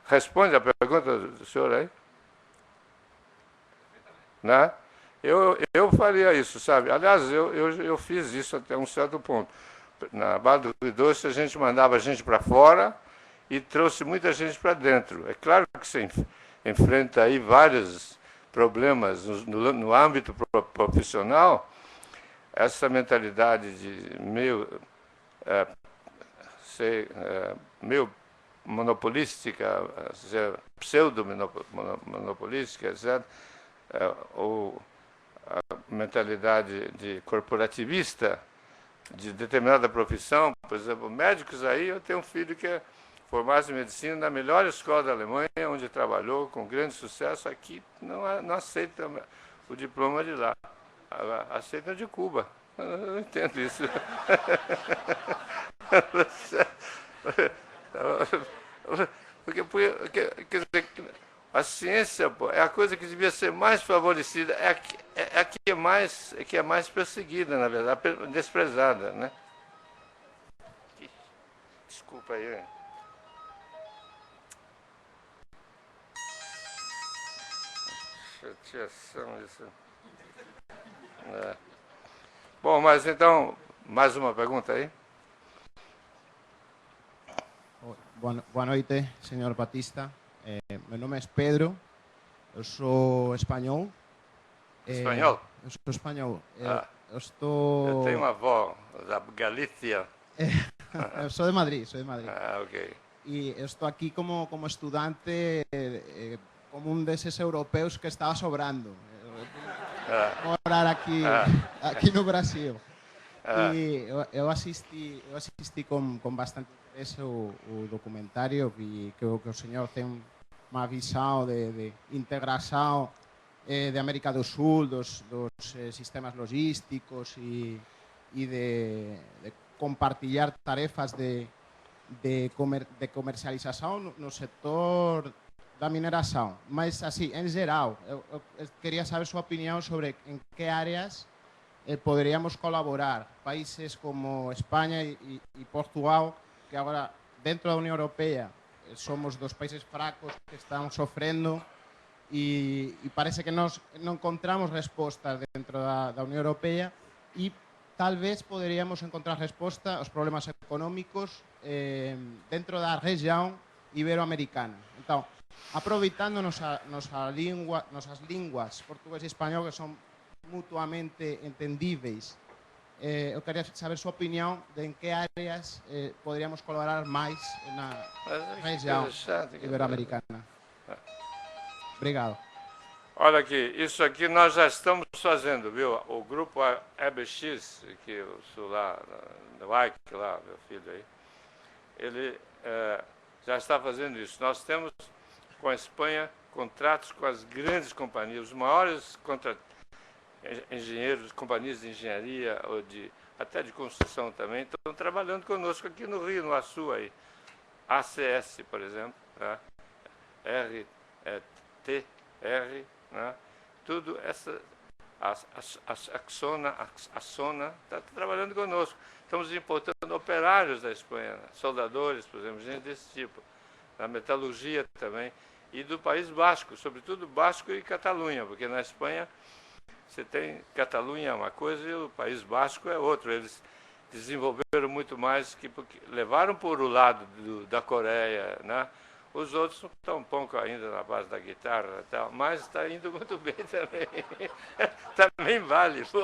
responde a pergunta do senhor aí. Né? Eu faria isso, sabe? Aliás, eu fiz isso até um certo ponto. Na Barra do Rio Doce, a gente mandava gente para fora e trouxe muita gente para dentro. É claro que você enfrenta aí vários problemas no âmbito profissional. Essa mentalidade de meio monopolística, pseudo-monopolística, etc., ou a mentalidade de corporativista de determinada profissão. Por exemplo, médicos aí, eu tenho um filho que é formado em medicina na melhor escola da Alemanha, onde trabalhou com grande sucesso. Aqui não aceita o diploma de lá, aceita de Cuba. Eu não entendo isso. Porque quer dizer, a ciência, pô, é a coisa que devia ser mais favorecida, é a que é mais perseguida, na verdade, desprezada, né? Desculpa aí. Chateação isso. Bom, mas então, mais uma pergunta aí? Boa noite, senhor Batista. Meu nome é Pedro, eu sou espanhol. Espanhol? Eu sou espanhol. Eu tenho uma avó da Galícia. Eu sou de Madrid, Ok. E eu estou aqui como estudante, como um desses europeus que estava sobrando. Morar aqui no Brasil. E eu assisti com bastante interesse o documentário, vi que o senhor tem uma visão de integração de América do Sul, dos sistemas logísticos e de compartilhar tarefas de comercialização no setor da mineração. Mas, assim, em geral, eu queria saber sua opinião sobre em que áreas poderíamos colaborar. Países como Espanha e Portugal, que agora, dentro da União Europeia, somos dos países fracos que estão sofrendo e parece que nós não encontramos respostas dentro da União Europeia e talvez poderíamos encontrar resposta aos problemas económicos dentro da região ibero-americana. Então, aproveitando nossas línguas português e espanhol, que são mutuamente entendíveis, eu queria saber sua opinião de em que áreas poderíamos colaborar mais na região ibero-americana. Obrigado. Olha aqui, isso aqui nós já estamos fazendo, viu? O grupo EBX, que eu sou lá, do Ike, lá, meu filho aí, ele já está fazendo isso. Nós temos com a Espanha contratos com as grandes companhias, os maiores engenheiros, companhias de engenharia, ou até de construção também, estão trabalhando conosco aqui no Rio, no Açu, aí. ACS, por exemplo, né? TR, né? Tudo essa... A Sona está trabalhando conosco. Estamos importando operários da Espanha, soldadores, por exemplo, gente desse tipo. Na metalurgia também. E do País Basco, sobretudo Basco e Catalunha, porque na Espanha você tem Catalunha é uma coisa e o País Basco é outra. Eles desenvolveram muito mais, porque levaram por o lado da Coreia, né? Os outros estão um pouco ainda na base da guitarra e tal, mas está indo muito bem também. Também vale. Pô.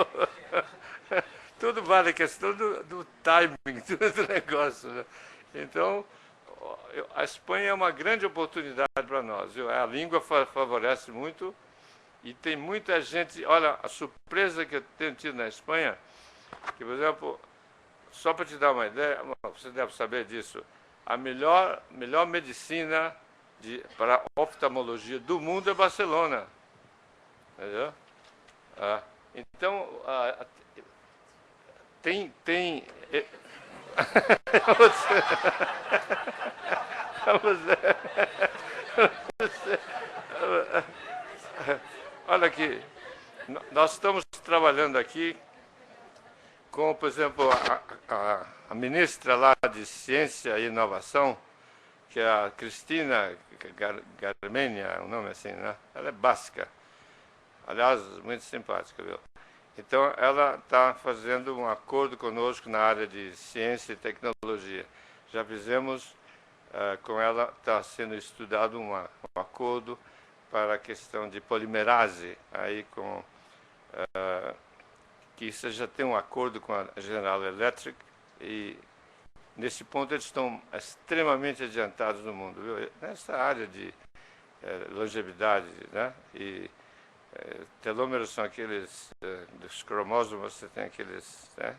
Tudo vale, a questão do timing, do negócio. Né? Então, a Espanha é uma grande oportunidade para nós. Viu? A língua favorece muito e tem muita gente... Olha, a surpresa que eu tenho tido na Espanha, que, por exemplo, só para te dar uma ideia, você deve saber disso, a melhor medicina para oftalmologia do mundo é Barcelona. Entendeu? Então, tem olha aqui, nós estamos trabalhando aqui com, por exemplo, a ministra lá de Ciência e Inovação, que é a Cristina Garmenha, o nome assim, né? Ela é basca, aliás, muito simpática, viu? Então, ela está fazendo um acordo conosco na área de ciência e tecnologia. Já fizemos com ela, está sendo estudado um acordo para a questão de polimerase, aí que isso já tem um acordo com a General Electric, e nesse ponto eles estão extremamente adiantados no mundo, viu? Nessa área de longevidade, né? E telômeros são aqueles, dos cromósomos, você tem aqueles, né,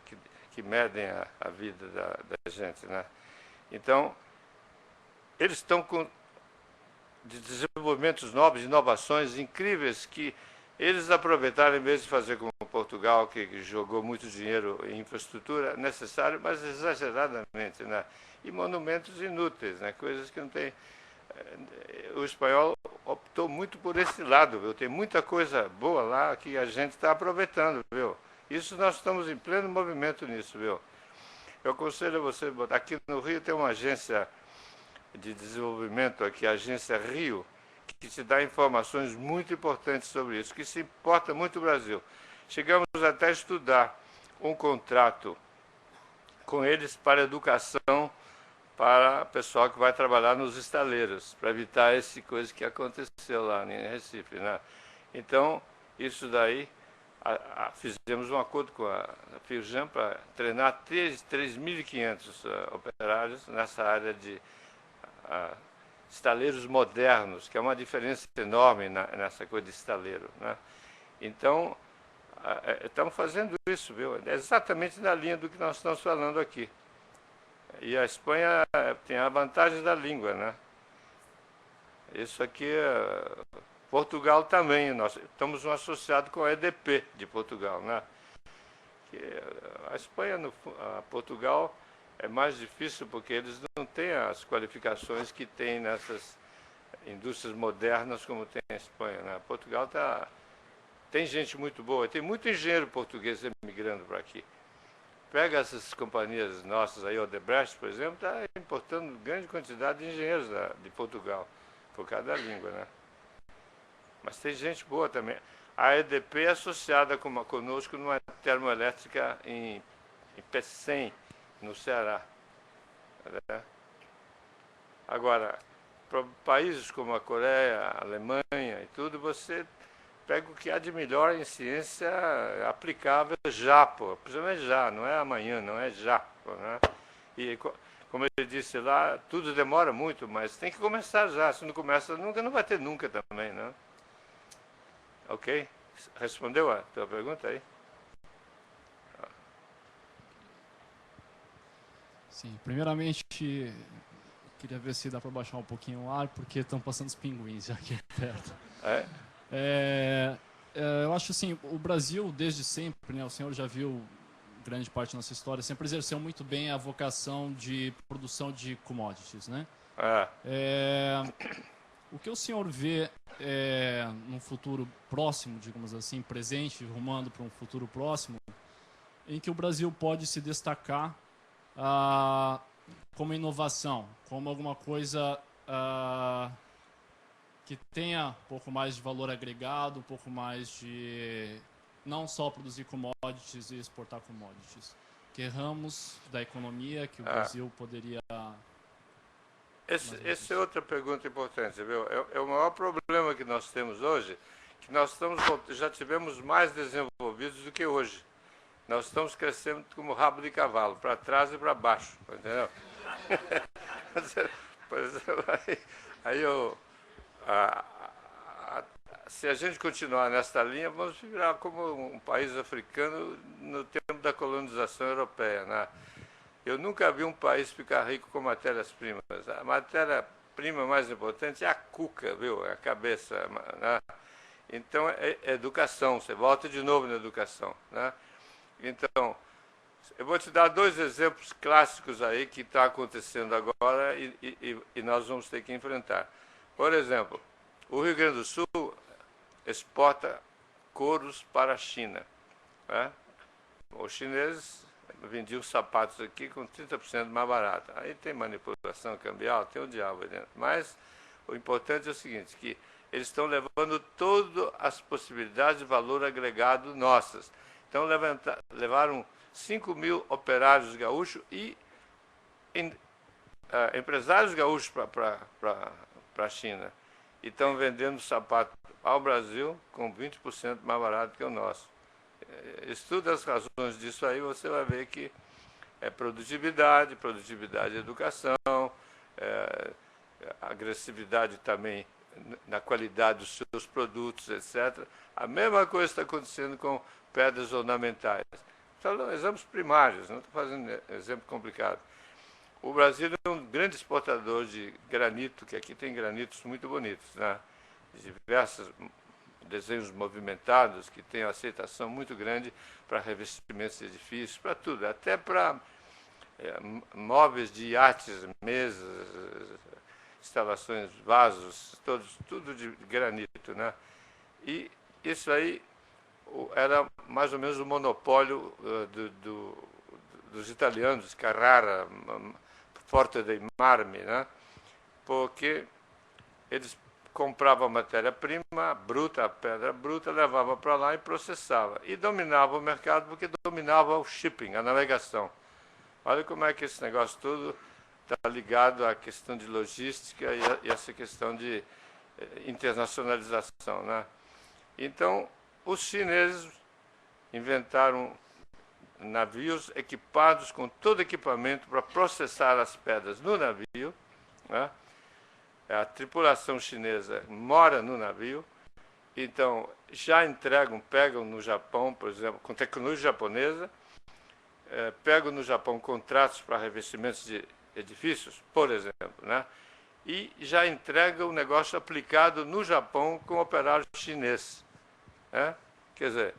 que medem a vida da gente, né? Então, eles estão com desenvolvimentos novos, inovações incríveis que eles aproveitaram, em vez de fazer como Portugal, que jogou muito dinheiro em infraestrutura necessária, mas exageradamente, né? E monumentos inúteis, né? Coisas que não tem... O espanhol optou muito por esse lado, viu? Tem muita coisa boa lá que a gente está aproveitando, viu? Isso nós estamos em pleno movimento nisso, viu? Eu aconselho a você, aqui no Rio tem uma agência de desenvolvimento aqui, a agência Rio, que te dá informações muito importantes sobre isso, que se importa muito o Brasil. Chegamos até a estudar um contrato com eles para educação para o pessoal que vai trabalhar nos estaleiros, para evitar essa coisa que aconteceu lá em Recife, né? Então, isso daí, fizemos um acordo com a Firjan para treinar 3.500 operários nessa área de estaleiros modernos, que é uma diferença enorme nessa coisa de estaleiro, né? Então, estamos fazendo isso, viu? É exatamente na linha do que nós estamos falando aqui. E a Espanha tem a vantagem da língua, né? Isso aqui, Portugal também, nós estamos associados com a EDP de Portugal, né? Que a Espanha, Portugal é mais difícil porque eles não têm as qualificações que tem nessas indústrias modernas como tem a Espanha, né? Portugal tem gente muito boa, tem muito engenheiro português emigrando para aqui. Pega essas companhias nossas aí, Odebrecht, por exemplo, está importando grande quantidade de engenheiros de Portugal, por causa da língua, né? Mas tem gente boa também. A EDP é associada conosco numa termoelétrica em Pecém, no Ceará. Né? Agora, para países como a Coreia, a Alemanha e tudo, você pega o que há de melhor em ciência aplicável já, pô. Principalmente já, não é amanhã, não é já. Pô, né? E como ele disse lá, tudo demora muito, mas tem que começar já. Se não começa nunca, não vai ter nunca também, né? Ok? Respondeu a tua pergunta aí? Sim, primeiramente, queria ver se dá para baixar um pouquinho o ar, porque estão passando os pinguins aqui perto. eu acho assim, o Brasil, desde sempre, né, o senhor já viu grande parte da nossa história, sempre exerceu muito bem a vocação de produção de commodities, né? O que o senhor vê num futuro próximo, digamos assim, presente, rumando para um futuro próximo, em que o Brasil pode se destacar como inovação, como alguma coisa que tenha um pouco mais de valor agregado, um pouco mais de não só produzir commodities e exportar commodities? Que ramos da economia que o Brasil poderia... Essa é outra pergunta importante, viu? É o maior problema que nós temos hoje, que nós já tivemos mais desenvolvidos do que hoje. Nós estamos crescendo como rabo de cavalo, para trás e para baixo, entendeu? Por exemplo, se a gente continuar nesta linha, vamos virar como um país africano no tempo da colonização europeia, né? Eu nunca vi um país ficar rico com matérias-primas. A matéria-prima mais importante é a cuca, viu? É a cabeça, né? Então, é educação. Você volta de novo na educação, né? Então, eu vou te dar 2 exemplos clássicos aí que estão acontecendo agora e nós vamos ter que enfrentar. Por exemplo, o Rio Grande do Sul exporta couros para a China, né? Os chineses vendiam sapatos aqui com 30% mais barato. Aí tem manipulação cambial, tem o diabo aí dentro. Mas o importante é o seguinte, que eles estão levando todas as possibilidades de valor agregado nossas. Então levaram 5.000 operários gaúchos e empresários gaúchos para a China. E estão vendendo sapato ao Brasil com 20% mais barato que o nosso. Estuda as razões disso aí, você vai ver que é produtividade é educação, agressividade também na qualidade dos seus produtos, etc. A mesma coisa está acontecendo com pedras ornamentais. São exemplos primários, não estou fazendo exemplo complicado. O Brasil é um grande exportador de granito, que aqui tem granitos muito bonitos, né? Diversos desenhos movimentados, que têm uma aceitação muito grande para revestimentos de edifícios, para tudo, até para móveis de iates, mesas, instalações, vasos, tudo de granito, né? E isso aí era mais ou menos o monopólio dos italianos, Carrara, Forte dei Marmi, né? Porque eles compravam a matéria-prima bruta, a pedra bruta, levava para lá e processava. E dominava o mercado porque dominava o shipping, a navegação. Olha como é que esse negócio todo está ligado à questão de logística e essa questão de internacionalização, né? Então, os chineses inventaram navios equipados com todo equipamento para processar as pedras no navio, né? A tripulação chinesa mora no navio, então já pegam no Japão, por exemplo, com tecnologia japonesa, pegam no Japão contratos para revestimentos de edifícios, por exemplo, né? E já entregam o negócio aplicado no Japão com operário chinês, né? Quer dizer,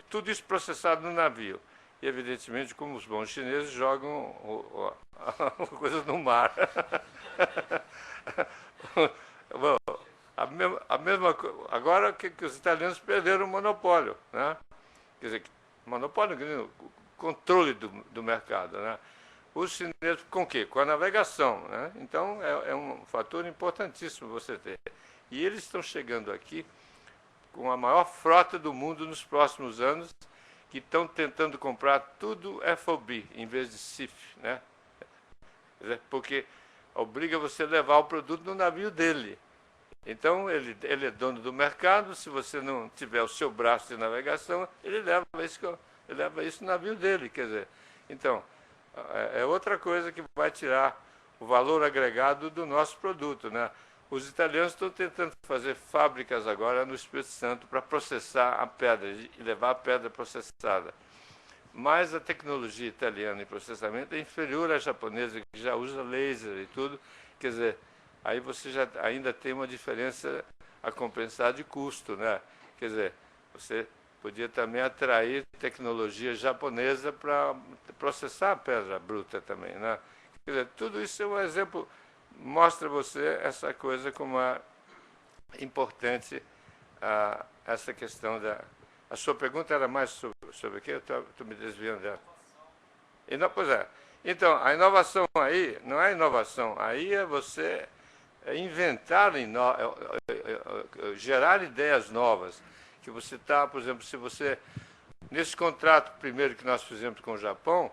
tudo isso processado no navio. E, evidentemente, como os bons chineses jogam coisas no mar. Bom, a mesma agora que os italianos perderam o monopólio, né? Quer dizer, monopólio, controle do mercado, né? Os chineses com o quê? Com a navegação, né? Então, é um fator importantíssimo você ter. E eles estão chegando aqui com a maior frota do mundo nos próximos anos, que estão tentando comprar tudo FOB, em vez de CIF, né? Porque obriga você a levar o produto no navio dele. Então, ele é dono do mercado, se você não tiver o seu braço de navegação, ele leva isso no navio dele, quer dizer. Então, é outra coisa que vai tirar o valor agregado do nosso produto, né? Os italianos estão tentando fazer fábricas agora no Espírito Santo para processar a pedra e levar a pedra processada. Mas a tecnologia italiana em processamento é inferior à japonesa, que já usa laser e tudo. Quer dizer, aí você já ainda tem uma diferença a compensar de custo, né? Quer dizer, você podia também atrair tecnologia japonesa para processar a pedra bruta também, né? Quer dizer, tudo isso é um exemplo, mostra você essa coisa como é importante, essa questão da... A sua pergunta era mais sobre o quê? Eu estou me desviando dela. Pois é. Então, a inovação aí, não é inovação, aí é você inventar, gerar ideias novas. Que você está, por exemplo, se você... Nesse contrato primeiro que nós fizemos com o Japão,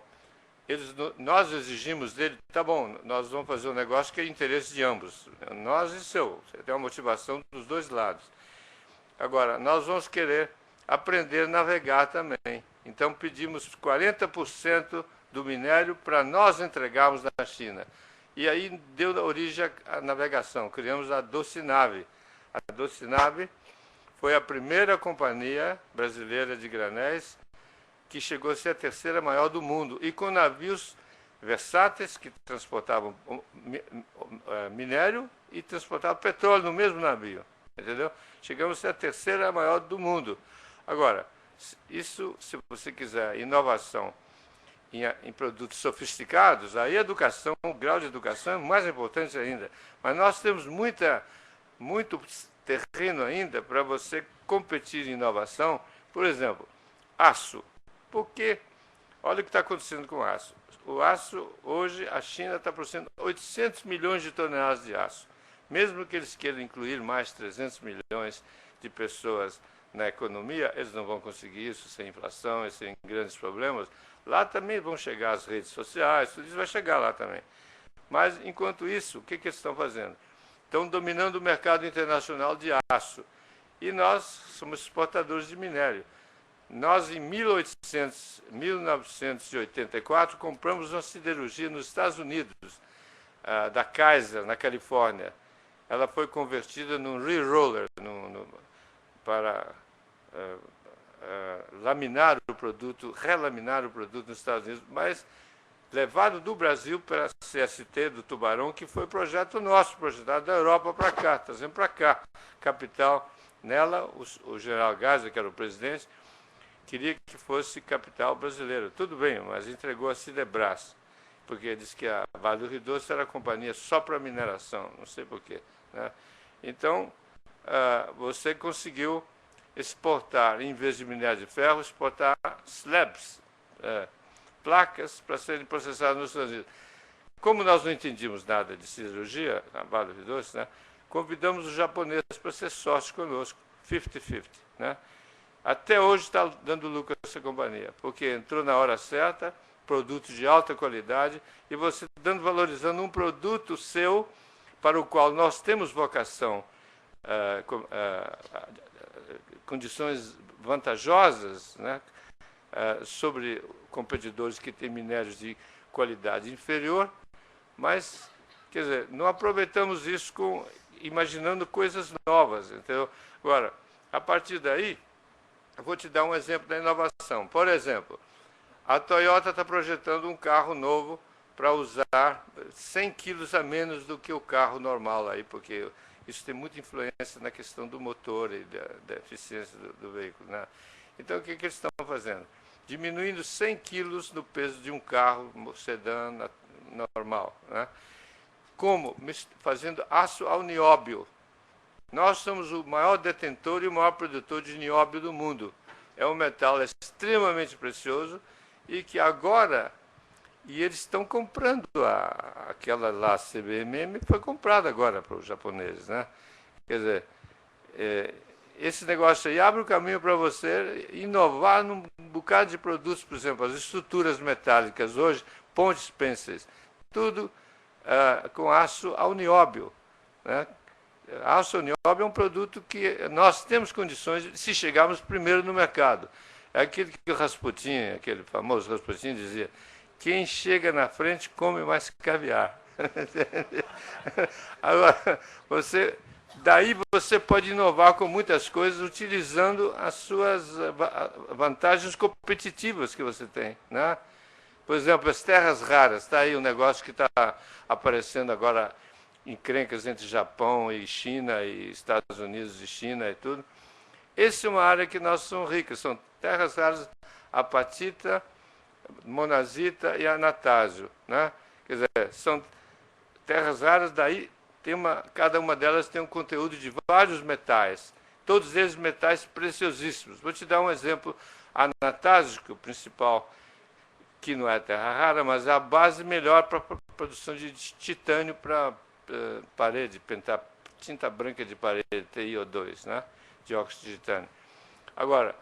nós exigimos dele, tá bom, nós vamos fazer um negócio que é interesse de ambos, nós e seu, você tem uma motivação dos dois lados. Agora, nós vamos querer aprender a navegar também, então pedimos 40% do minério para nós entregarmos na China. E aí deu origem à navegação, criamos a Docinave. A Docinave foi a primeira companhia brasileira de granéis que chegou a ser a terceira maior do mundo, e com navios versáteis que transportavam minério e transportavam petróleo no mesmo navio, entendeu? Chegamos a ser a terceira maior do mundo. Agora, isso, se você quiser inovação em produtos sofisticados, aí a educação, o grau de educação é mais importante ainda. Mas nós temos muito terreno ainda para você competir em inovação. Por exemplo, aço. Porque, olha o que está acontecendo com o aço. O aço, hoje, a China está produzindo 800 milhões de toneladas de aço. Mesmo que eles queiram incluir mais 300 milhões de pessoas na economia, eles não vão conseguir isso sem inflação e sem grandes problemas. Lá também vão chegar as redes sociais, tudo isso vai chegar lá também. Mas, enquanto isso, o que eles estão fazendo? Estão dominando o mercado internacional de aço. E nós somos exportadores de minério. Nós, em 1984, compramos uma siderurgia nos Estados Unidos, da Kaiser, na Califórnia. Ela foi convertida num re-roller, para relaminar o produto nos Estados Unidos, mas levado do Brasil para a CST do Tubarão, que foi projeto nosso, projetado da Europa para cá, trazendo para cá, capital. Nela, o general Geisel, que era o presidente, queria que fosse capital brasileira. Tudo bem, mas entregou a Sidebras, porque disse que a Vale do Rio Doce era companhia só para mineração, não sei porquê, né? Então, você conseguiu exportar, em vez de minério de ferro, exportar slabs, placas para serem processadas nos Estados Unidos. Como nós não entendíamos nada de siderurgia, na Vale do Rio Doce, né, convidamos os japoneses para ser sócios conosco, 50-50, né? Até hoje está dando lucro essa companhia, porque entrou na hora certa, produtos de alta qualidade, e você valorizando um produto seu, para o qual nós temos vocação, condições vantajosas, né, sobre competidores que têm minérios de qualidade inferior, mas, quer dizer, não aproveitamos isso imaginando coisas novas, entendeu? Agora, a partir daí, eu vou te dar um exemplo da inovação. Por exemplo, a Toyota está projetando um carro novo para usar 100 quilos a menos do que o carro normal aí, porque isso tem muita influência na questão do motor e da eficiência do veículo, né? Então, o que eles estão fazendo? Diminuindo 100 quilos no peso de um carro sedã normal, né? Como? Fazendo aço ao nióbio. Nós somos o maior detentor e o maior produtor de nióbio do mundo. É um metal extremamente precioso e que agora... E eles estão comprando aquela lá, CBMM, foi comprada agora para os japoneses, né? Quer dizer, esse negócio aí abre o caminho para você inovar num bocado de produtos, por exemplo, as estruturas metálicas hoje, pontes pênseis, tudo com aço ao nióbio, né? Aço ao nióbio é um produto que nós temos condições de, se chegarmos primeiro no mercado. É aquilo que o Rasputin, aquele famoso Rasputin, dizia: quem chega na frente come mais caviar. Agora, daí você pode inovar com muitas coisas utilizando as suas vantagens competitivas que você tem, né? Por exemplo, as terras raras. Está aí um negócio que está aparecendo agora encrencas entre Japão e China, e Estados Unidos e China e tudo. Essa é uma área que nós somos ricos, são terras raras, apatita, monazita e anatásio, né? Quer dizer, são terras raras, daí cada uma delas tem um conteúdo de vários metais, todos eles metais preciosíssimos. Vou te dar um exemplo, anatásio, que é o principal, que não é terra rara, mas é a base melhor para a produção de titânio para parede, tinta branca de parede, TiO2, né? Dióxido de titânio. Agora,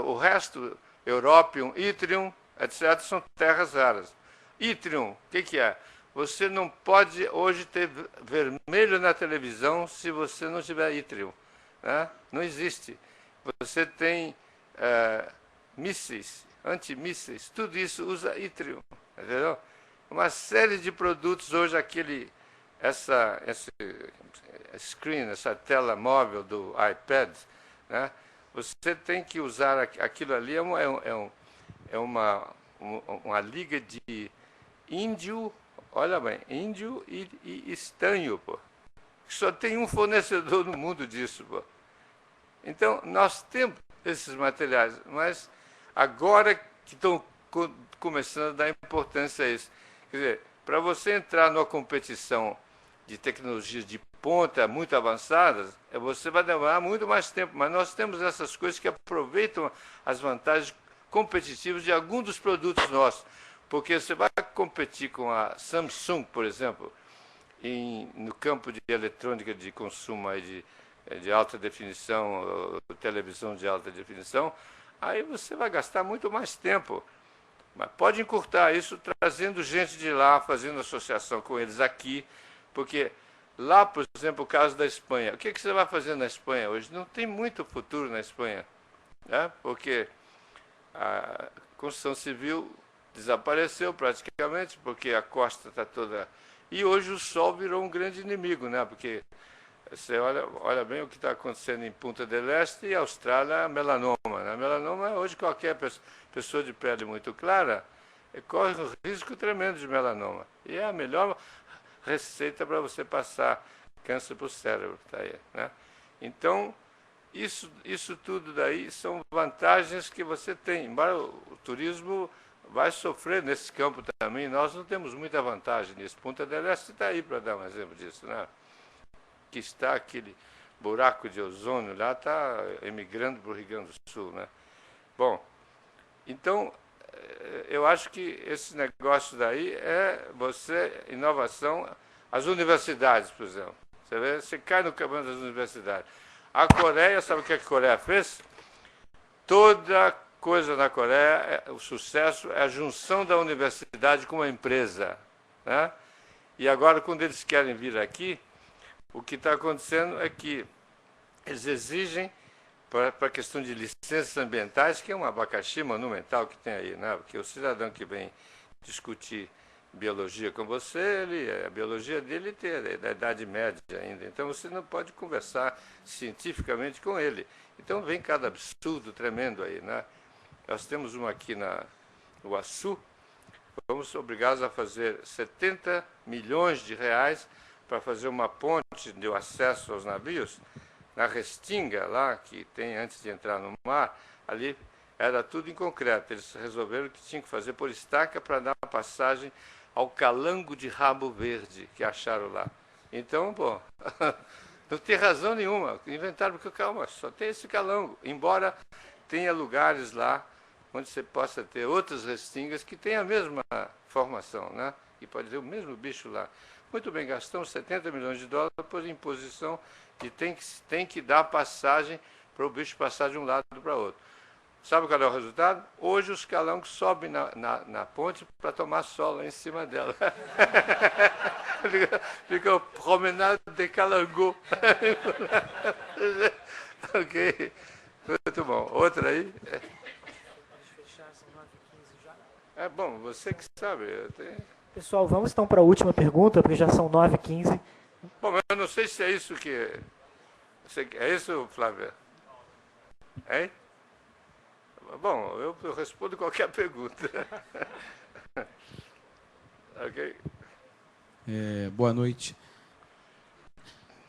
o resto, Europium, Yttrium, etc., são terras raras. Yttrium, o que é? Você não pode hoje ter vermelho na televisão se você não tiver Yttrium, né? Não existe. Você tem mísseis, antimísseis, tudo isso usa Yttrium, entendeu? Uma série de produtos hoje, essa screen, essa tela móvel do iPad, né? Você tem que usar aquilo ali, é uma liga de índio, olha bem, índio e estanho, pô. Só tem um fornecedor no mundo disso, pô. Então, nós temos esses materiais, mas agora que estão começando a dar importância a isso. Quer dizer, para você entrar numa competição de tecnologias de ponta muito avançadas, você vai demorar muito mais tempo, mas nós temos essas coisas que aproveitam as vantagens competitivas de alguns dos produtos nossos, porque você vai competir com a Samsung, por exemplo, no campo de eletrônica de consumo aí de alta definição, televisão de alta definição, aí você vai gastar muito mais tempo. Mas pode encurtar isso trazendo gente de lá, fazendo associação com eles aqui, porque lá, por exemplo, o caso da Espanha. O que você vai fazer na Espanha hoje? Não tem muito futuro na Espanha, né? Porque a construção civil desapareceu praticamente, porque a costa está toda... E hoje o sol virou um grande inimigo, né? Porque você olha bem o que está acontecendo em Punta del Este e Austrália, a melanoma, né? A melanoma, hoje qualquer pessoa de pele muito clara corre um risco tremendo de melanoma. E é a melhor receita para você passar câncer para o cérebro, tá aí, né? Então, isso tudo daí são vantagens que você tem. Embora o turismo vai sofrer nesse campo também, nós não temos muita vantagem nisso. Punta del Este está aí para dar um exemplo disso, né? Que está aquele buraco de ozônio lá, está emigrando para o Rio Grande do Sul, né? Bom, então, eu acho que esse negócio daí inovação, as universidades, por exemplo. Você cai no caminho das universidades. A Coreia, sabe o que a Coreia fez? Toda coisa na Coreia, o sucesso é a junção da universidade com a empresa, né? E agora, quando eles querem vir aqui, o que está acontecendo é que eles exigem, para a questão de licenças ambientais, que é um abacaxi monumental que tem aí, né? Porque o cidadão que vem discutir biologia com você, a biologia dele é da Idade Média ainda, então você não pode conversar cientificamente com ele. Então vem cada absurdo tremendo aí, né? Nós temos uma aqui no Açu, vamos ser obrigados a fazer 70 milhões de reais para fazer uma ponte de acesso aos navios, na Restinga, lá, que tem antes de entrar no mar, ali era tudo em concreto. Eles resolveram que tinham que fazer por estaca para dar passagem ao calango de Rabo Verde, que acharam lá. Então, bom, não tem razão nenhuma. Inventaram, porque, calma, só tem esse calango. Embora tenha lugares lá onde você possa ter outras restingas que têm a mesma formação, né? E pode ter o mesmo bicho lá. Muito bem, gastamos 70 milhões de dólares por imposição de tem que dar passagem para o bicho passar de um lado para o outro. Sabe qual é o resultado? Hoje os calangos sobem na ponte para tomar sol lá em cima dela. Fica promenade de calango. Ok. Muito bom. Outra aí? É bom, você que sabe. Pessoal, vamos então para a última pergunta, porque já são 9h15. Bom, mas eu não sei se é isso que... É isso, Flávia? Hein? Bom, eu respondo qualquer pergunta. Ok? Boa noite.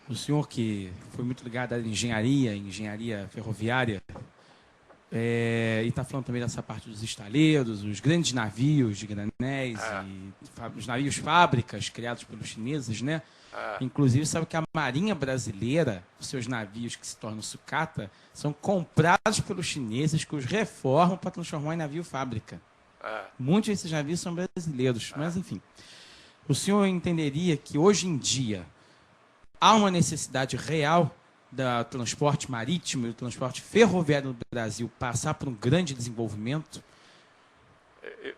O senhor que foi muito ligado à engenharia ferroviária, e está falando também dessa parte dos estaleiros, os grandes navios de granéis, e os navios fábricas criados pelos chineses, né? Inclusive, sabe que a Marinha Brasileira, os seus navios que se tornam sucata, são comprados pelos chineses que os reformam para transformar em navio fábrica. Muitos desses navios são brasileiros, mas enfim. O senhor entenderia que hoje em dia há uma necessidade real do transporte marítimo e do transporte ferroviário no Brasil passar por um grande desenvolvimento?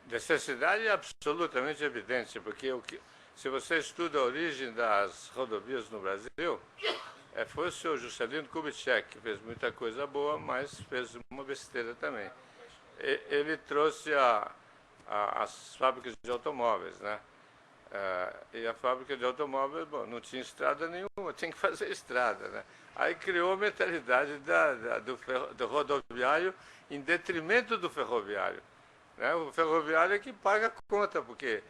Necessidade é absolutamente evidente, porque se você estuda a origem das rodovias no Brasil, foi o senhor Juscelino Kubitschek, que fez muita coisa boa, mas fez uma besteira também. Ele trouxe as fábricas de automóveis, né? E a fábrica de automóveis, bom, não tinha estrada nenhuma, tinha que fazer estrada, né? Aí criou a mentalidade do rodoviário em detrimento do ferroviário, né? O ferroviário é que paga a conta, porque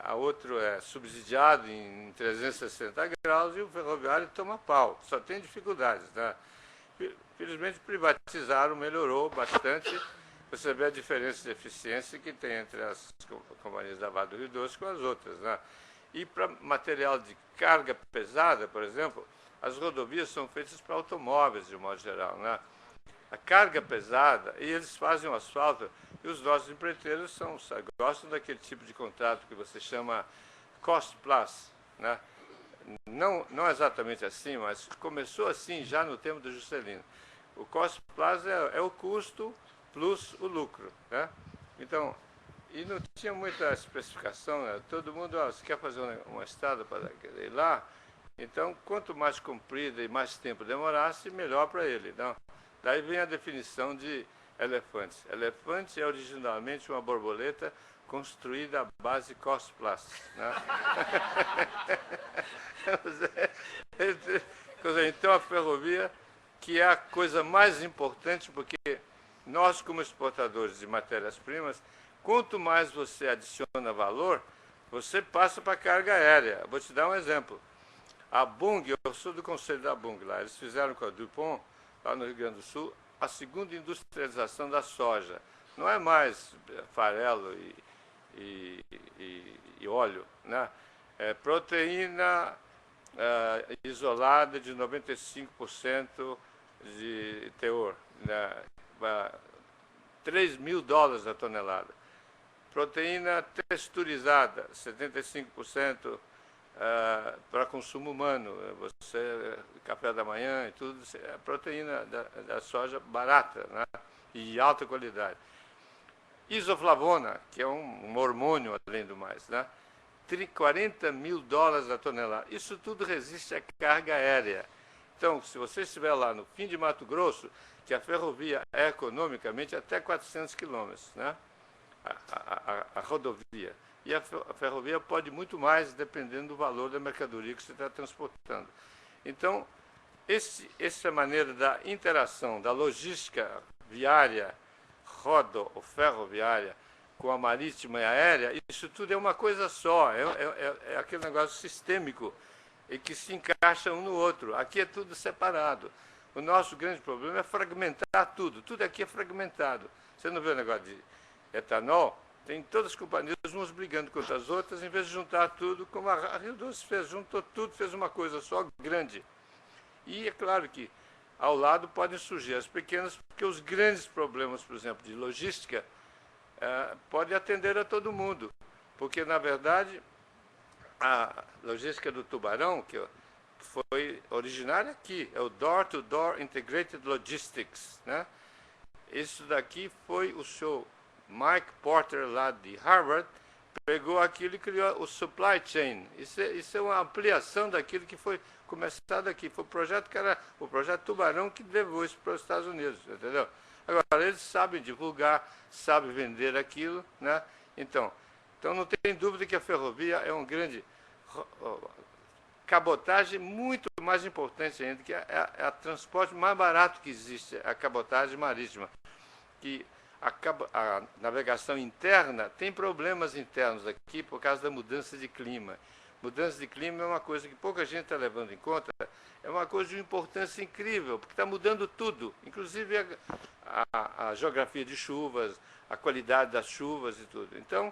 a outro é subsidiado em 360 graus e o ferroviário toma pau, só tem dificuldades, né? Felizmente privatizaram, melhorou bastante. Você vê a diferença de eficiência que tem entre as companhias da Vale do Rio Doce com as outras, né? E para material de carga pesada, por exemplo, as rodovias são feitas para automóveis, de modo geral, né? A carga pesada, e eles fazem o asfalto, e os nossos empreiteiros gostam daquele tipo de contrato que você chama cost plus, né? Não exatamente assim, mas começou assim já no tempo do Juscelino. O cost plus é o custo plus o lucro, né? Então, e não tinha muita especificação, né? Todo mundo, se quer fazer uma estrada para ir lá, então quanto mais comprida e mais tempo demorasse, melhor para ele. Então, daí vem a definição de elefantes. Elefante é originalmente uma borboleta construída à base cost plus, né? Então a ferrovia, que é a coisa mais importante, porque nós, como exportadores de matérias-primas, quanto mais você adiciona valor, você passa para a carga aérea. Vou te dar um exemplo. A Bung, eu sou do conselho da Bung lá, eles fizeram com a DuPont, lá no Rio Grande do Sul, a segunda industrialização da soja. Não é mais farelo e óleo, né? É proteína isolada de 95% de teor, né? $3.000 a tonelada. Proteína texturizada, 75% para consumo humano. Você, café da manhã e tudo, é proteína da soja barata, né? E alta qualidade. Isoflavona, que é um hormônio além do mais, né? $40.000 a tonelada. Isso tudo resiste à carga aérea. Então, se você estiver lá no fim de Mato Grosso, que a ferrovia é economicamente até 400 quilômetros, né? A rodovia. E a ferrovia pode muito mais, dependendo do valor da mercadoria que você está transportando. Então, essa maneira da interação da logística viária, ou ferroviária, com a marítima e aérea, isso tudo é uma coisa só, é aquele negócio sistêmico e que se encaixa um no outro. Aqui é tudo separado. O nosso grande problema é fragmentar tudo. Tudo aqui é fragmentado. Você não vê o negócio de etanol? Tem todas as companhias, umas brigando contra as outras, em vez de juntar tudo, como a Rio Doce fez, juntou tudo, fez uma coisa só, grande. E é claro que ao lado podem surgir as pequenas, porque os grandes problemas, por exemplo, de logística, podem atender a todo mundo. Porque, na verdade, a logística do Tubarão, que foi originária aqui, é o Door-to-Door Integrated Logistics, né? Isso daqui foi o seu Mike Porter, lá de Harvard, pegou aquilo e criou o supply chain. Isso é uma ampliação daquilo que foi começado aqui. Foi o projeto que era o projeto Tubarão que levou isso para os Estados Unidos, entendeu? Agora, eles sabem divulgar, sabem vender aquilo, né? Então não tem dúvida que a ferrovia é um grande cabotagem, muito mais importante ainda, que é a transporte mais barato que existe, a cabotagem marítima. Que a navegação interna tem problemas internos aqui por causa da mudança de clima. Mudança de clima é uma coisa que pouca gente está levando em conta, é uma coisa de uma importância incrível, porque está mudando tudo, inclusive a geografia de chuvas, a qualidade das chuvas e tudo. Então,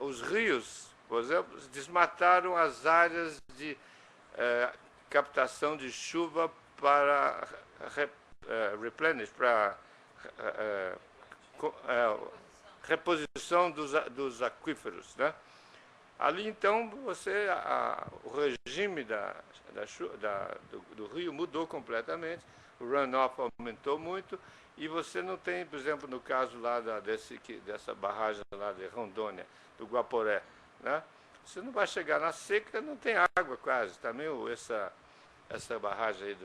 os rios, por exemplo, desmataram as áreas de captação de chuva para replenish, para reposição dos aquíferos, né? Ali, então, o regime do rio mudou completamente, o runoff aumentou muito, e você não tem, por exemplo, no caso lá dessa barragem lá de Rondônia, do Guaporé, né? Você não vai chegar na seca, não tem água quase. Também essa barragem aí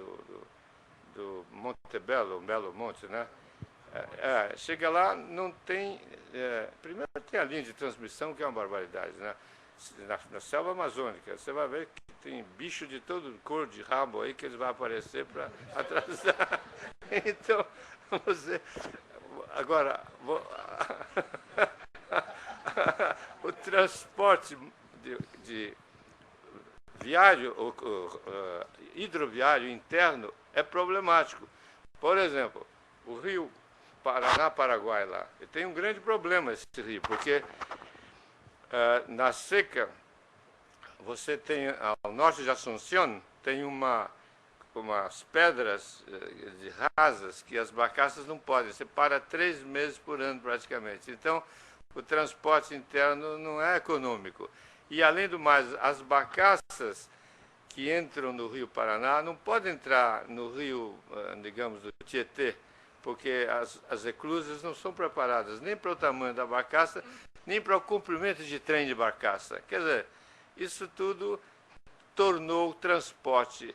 do Montebello, Belo Monte, né? Chega lá, não tem... primeiro tem a linha de transmissão, que é uma barbaridade, né? Na selva amazônica, você vai ver que tem bicho de todo cor de rabo aí que eles vão aparecer para atrasar. Então, agora, o transporte de viário, hidroviário interno é problemático. Por exemplo, o rio Paraná-Paraguai lá, tem um grande problema esse rio, porque na seca, você tem, ao norte de Assunção, tem umas pedras rasas que as barcaças não podem. Você para 3 meses por ano praticamente. Então, o transporte interno não é econômico. E, além do mais, as barcaças que entram no Rio Paraná não podem entrar no rio, digamos, do Tietê, porque as reclusas não são preparadas nem para o tamanho da barcaça, nem para o comprimento de trem de barcaça. Quer dizer, isso tudo tornou o transporte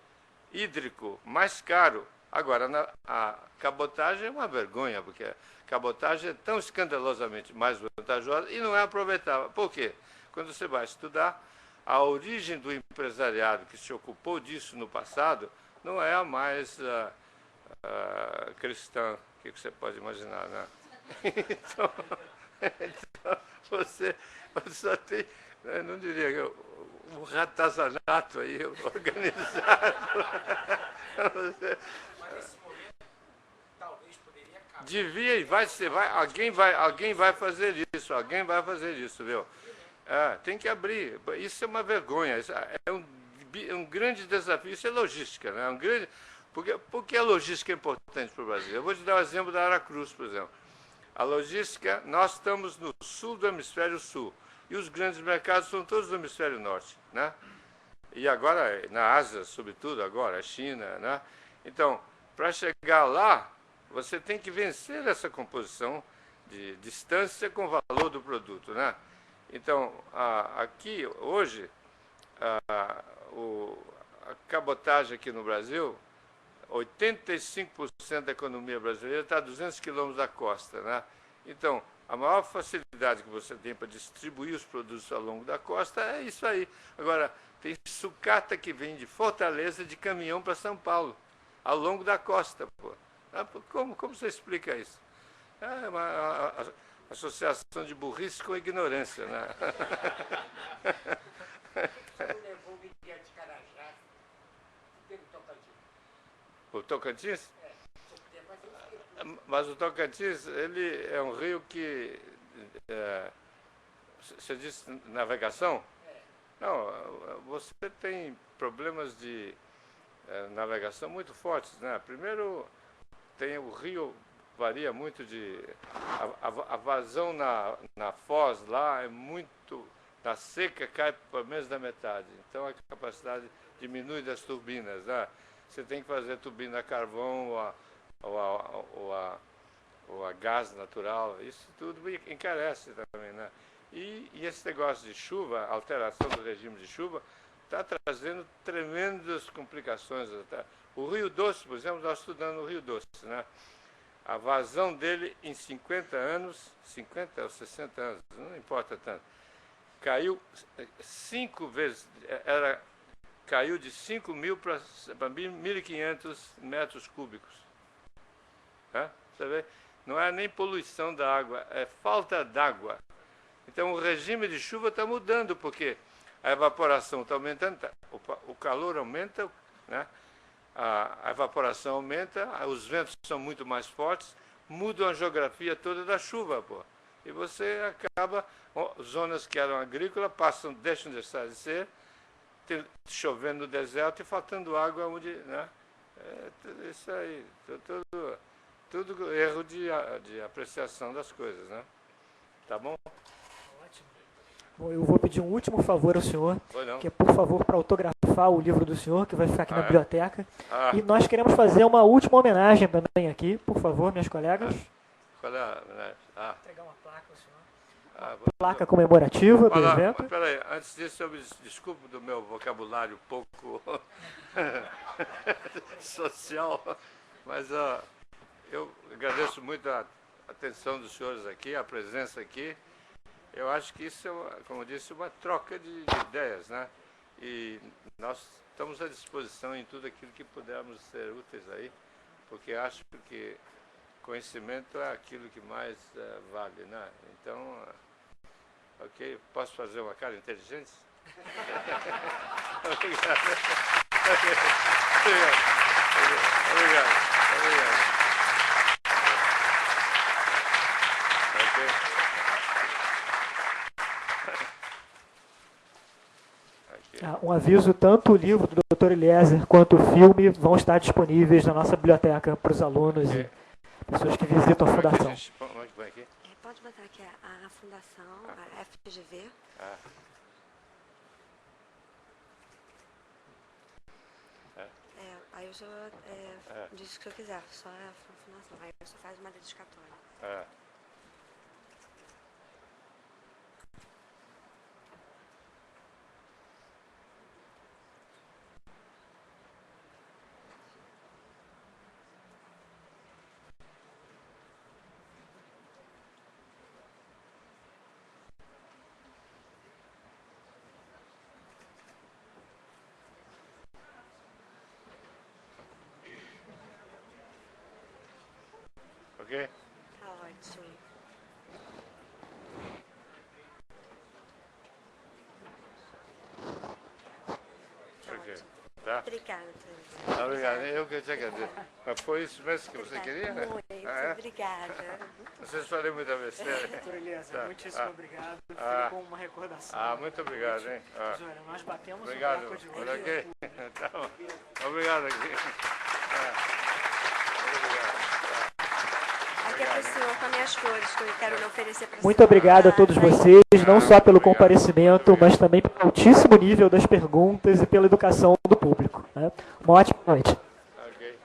hídrico mais caro. Agora, a cabotagem é uma vergonha, porque a cabotagem é tão escandalosamente mais vantajosa e não é aproveitável. Por quê? Quando você vai estudar, a origem do empresariado que se ocupou disso no passado não é a mais cristã que você pode imaginar, né? Então você só tem, não diria, um ratazanato aí organizado. Devia e vai ser, alguém vai fazer isso, viu? Tem que abrir. Isso é uma vergonha, isso é um grande desafio, isso é logística, né? Por que a logística é importante para o Brasil? Eu vou te dar o exemplo da Aracruz, por exemplo. A logística, nós estamos no sul do hemisfério sul, e os grandes mercados são todos do hemisfério norte, né? E agora, na Ásia, sobretudo agora, a China, né? Então, para chegar lá, você tem que vencer essa composição de distância com o valor do produto, né? Então, aqui, hoje, a cabotagem aqui no Brasil, 85% da economia brasileira está a 200 quilômetros da costa, né? Então, a maior facilidade que você tem para distribuir os produtos ao longo da costa é isso aí. Agora, tem sucata que vem de Fortaleza de caminhão para São Paulo, ao longo da costa. Pô. Como você explica isso? É uma associação de burrice com ignorância, né? O Tocantins? Mas o Tocantins, ele é um rio que... você disse navegação? Não, você tem problemas de navegação muito fortes, né? Primeiro, tem o rio, varia muito de... A vazão na foz lá é muito... Na seca cai por menos da metade. Então a capacidade diminui das turbinas, né? Você tem que fazer turbina a carvão ou a gás natural. Isso tudo encarece também, né? E esse negócio de chuva, alteração do regime de chuva, está trazendo tremendas complicações. O Rio Doce, por exemplo, nós estudando o Rio Doce, né? A vazão dele em 50 anos, 50 ou 60 anos, não importa tanto, caiu 5 vezes, caiu de 5.000 para 1.500 metros cúbicos. Né? Você vê? Não é nem poluição da água, é falta d'água. Então, o regime de chuva está mudando, porque a evaporação está aumentando, o calor aumenta, né? A evaporação aumenta, os ventos são muito mais fortes, mudam a geografia toda da chuva, pô. E você acaba, zonas que eram agrícolas deixam de ser, chovendo no deserto e faltando água onde, né? Isso aí, tudo erro de apreciação das coisas, né? Tá bom? Ótimo. Bom, eu vou pedir um último favor ao senhor, que é, por favor, para autografar o livro do senhor, que vai ficar aqui na biblioteca. E nós queremos fazer uma última homenagem também aqui, por favor, meus colegas. Qual é a homenagem? Entregar uma placa ao senhor. Placa comemorativa, por exemplo. Espera aí, antes disso eu me desculpo do meu vocabulário pouco social, mas eu agradeço muito a atenção dos senhores aqui, a presença aqui. Eu acho que isso é, como eu disse, uma troca de ideias, né? E nós estamos à disposição em tudo aquilo que pudermos ser úteis aí, porque acho que conhecimento é aquilo que mais vale, né? Então, ok, posso fazer uma cara inteligente? Obrigado. Obrigado. Um aviso, tanto o livro do Dr. Eliezer quanto o filme vão estar disponíveis na nossa biblioteca para os alunos e pessoas que visitam a Fundação. Pode botar aqui a Fundação, a FGV. Aí o senhor diz o que eu quiser, só a Fundação, aí o senhor faz uma dedicatória. Ok? Tá ótimo. Ok. Tá? Obrigada. Obrigado, eu que te agradeço. Mas foi isso mesmo que você queria? Muito, obrigada. Vocês falei muita besteira. Dr. Eliezer, muitíssimo obrigado. Fica como uma recordação. Muito obrigado, hein? Olha, nós batemos obrigado. um papo de hoje. Ok? Tá bom. Obrigado aqui. Aqui é para o senhor com as minhas flores que eu quero lhe oferecer para o Muito obrigado a todos vocês, não só pelo comparecimento, mas também pelo altíssimo nível das perguntas e pela educação do público. Né? Uma ótima noite. Ok.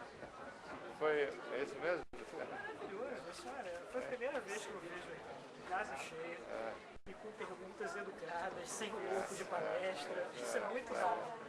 Foi esse mesmo? Foi a primeira vez que eu vejo casa cheia e com perguntas educadas, sem louco de palestra. Isso é muito raro.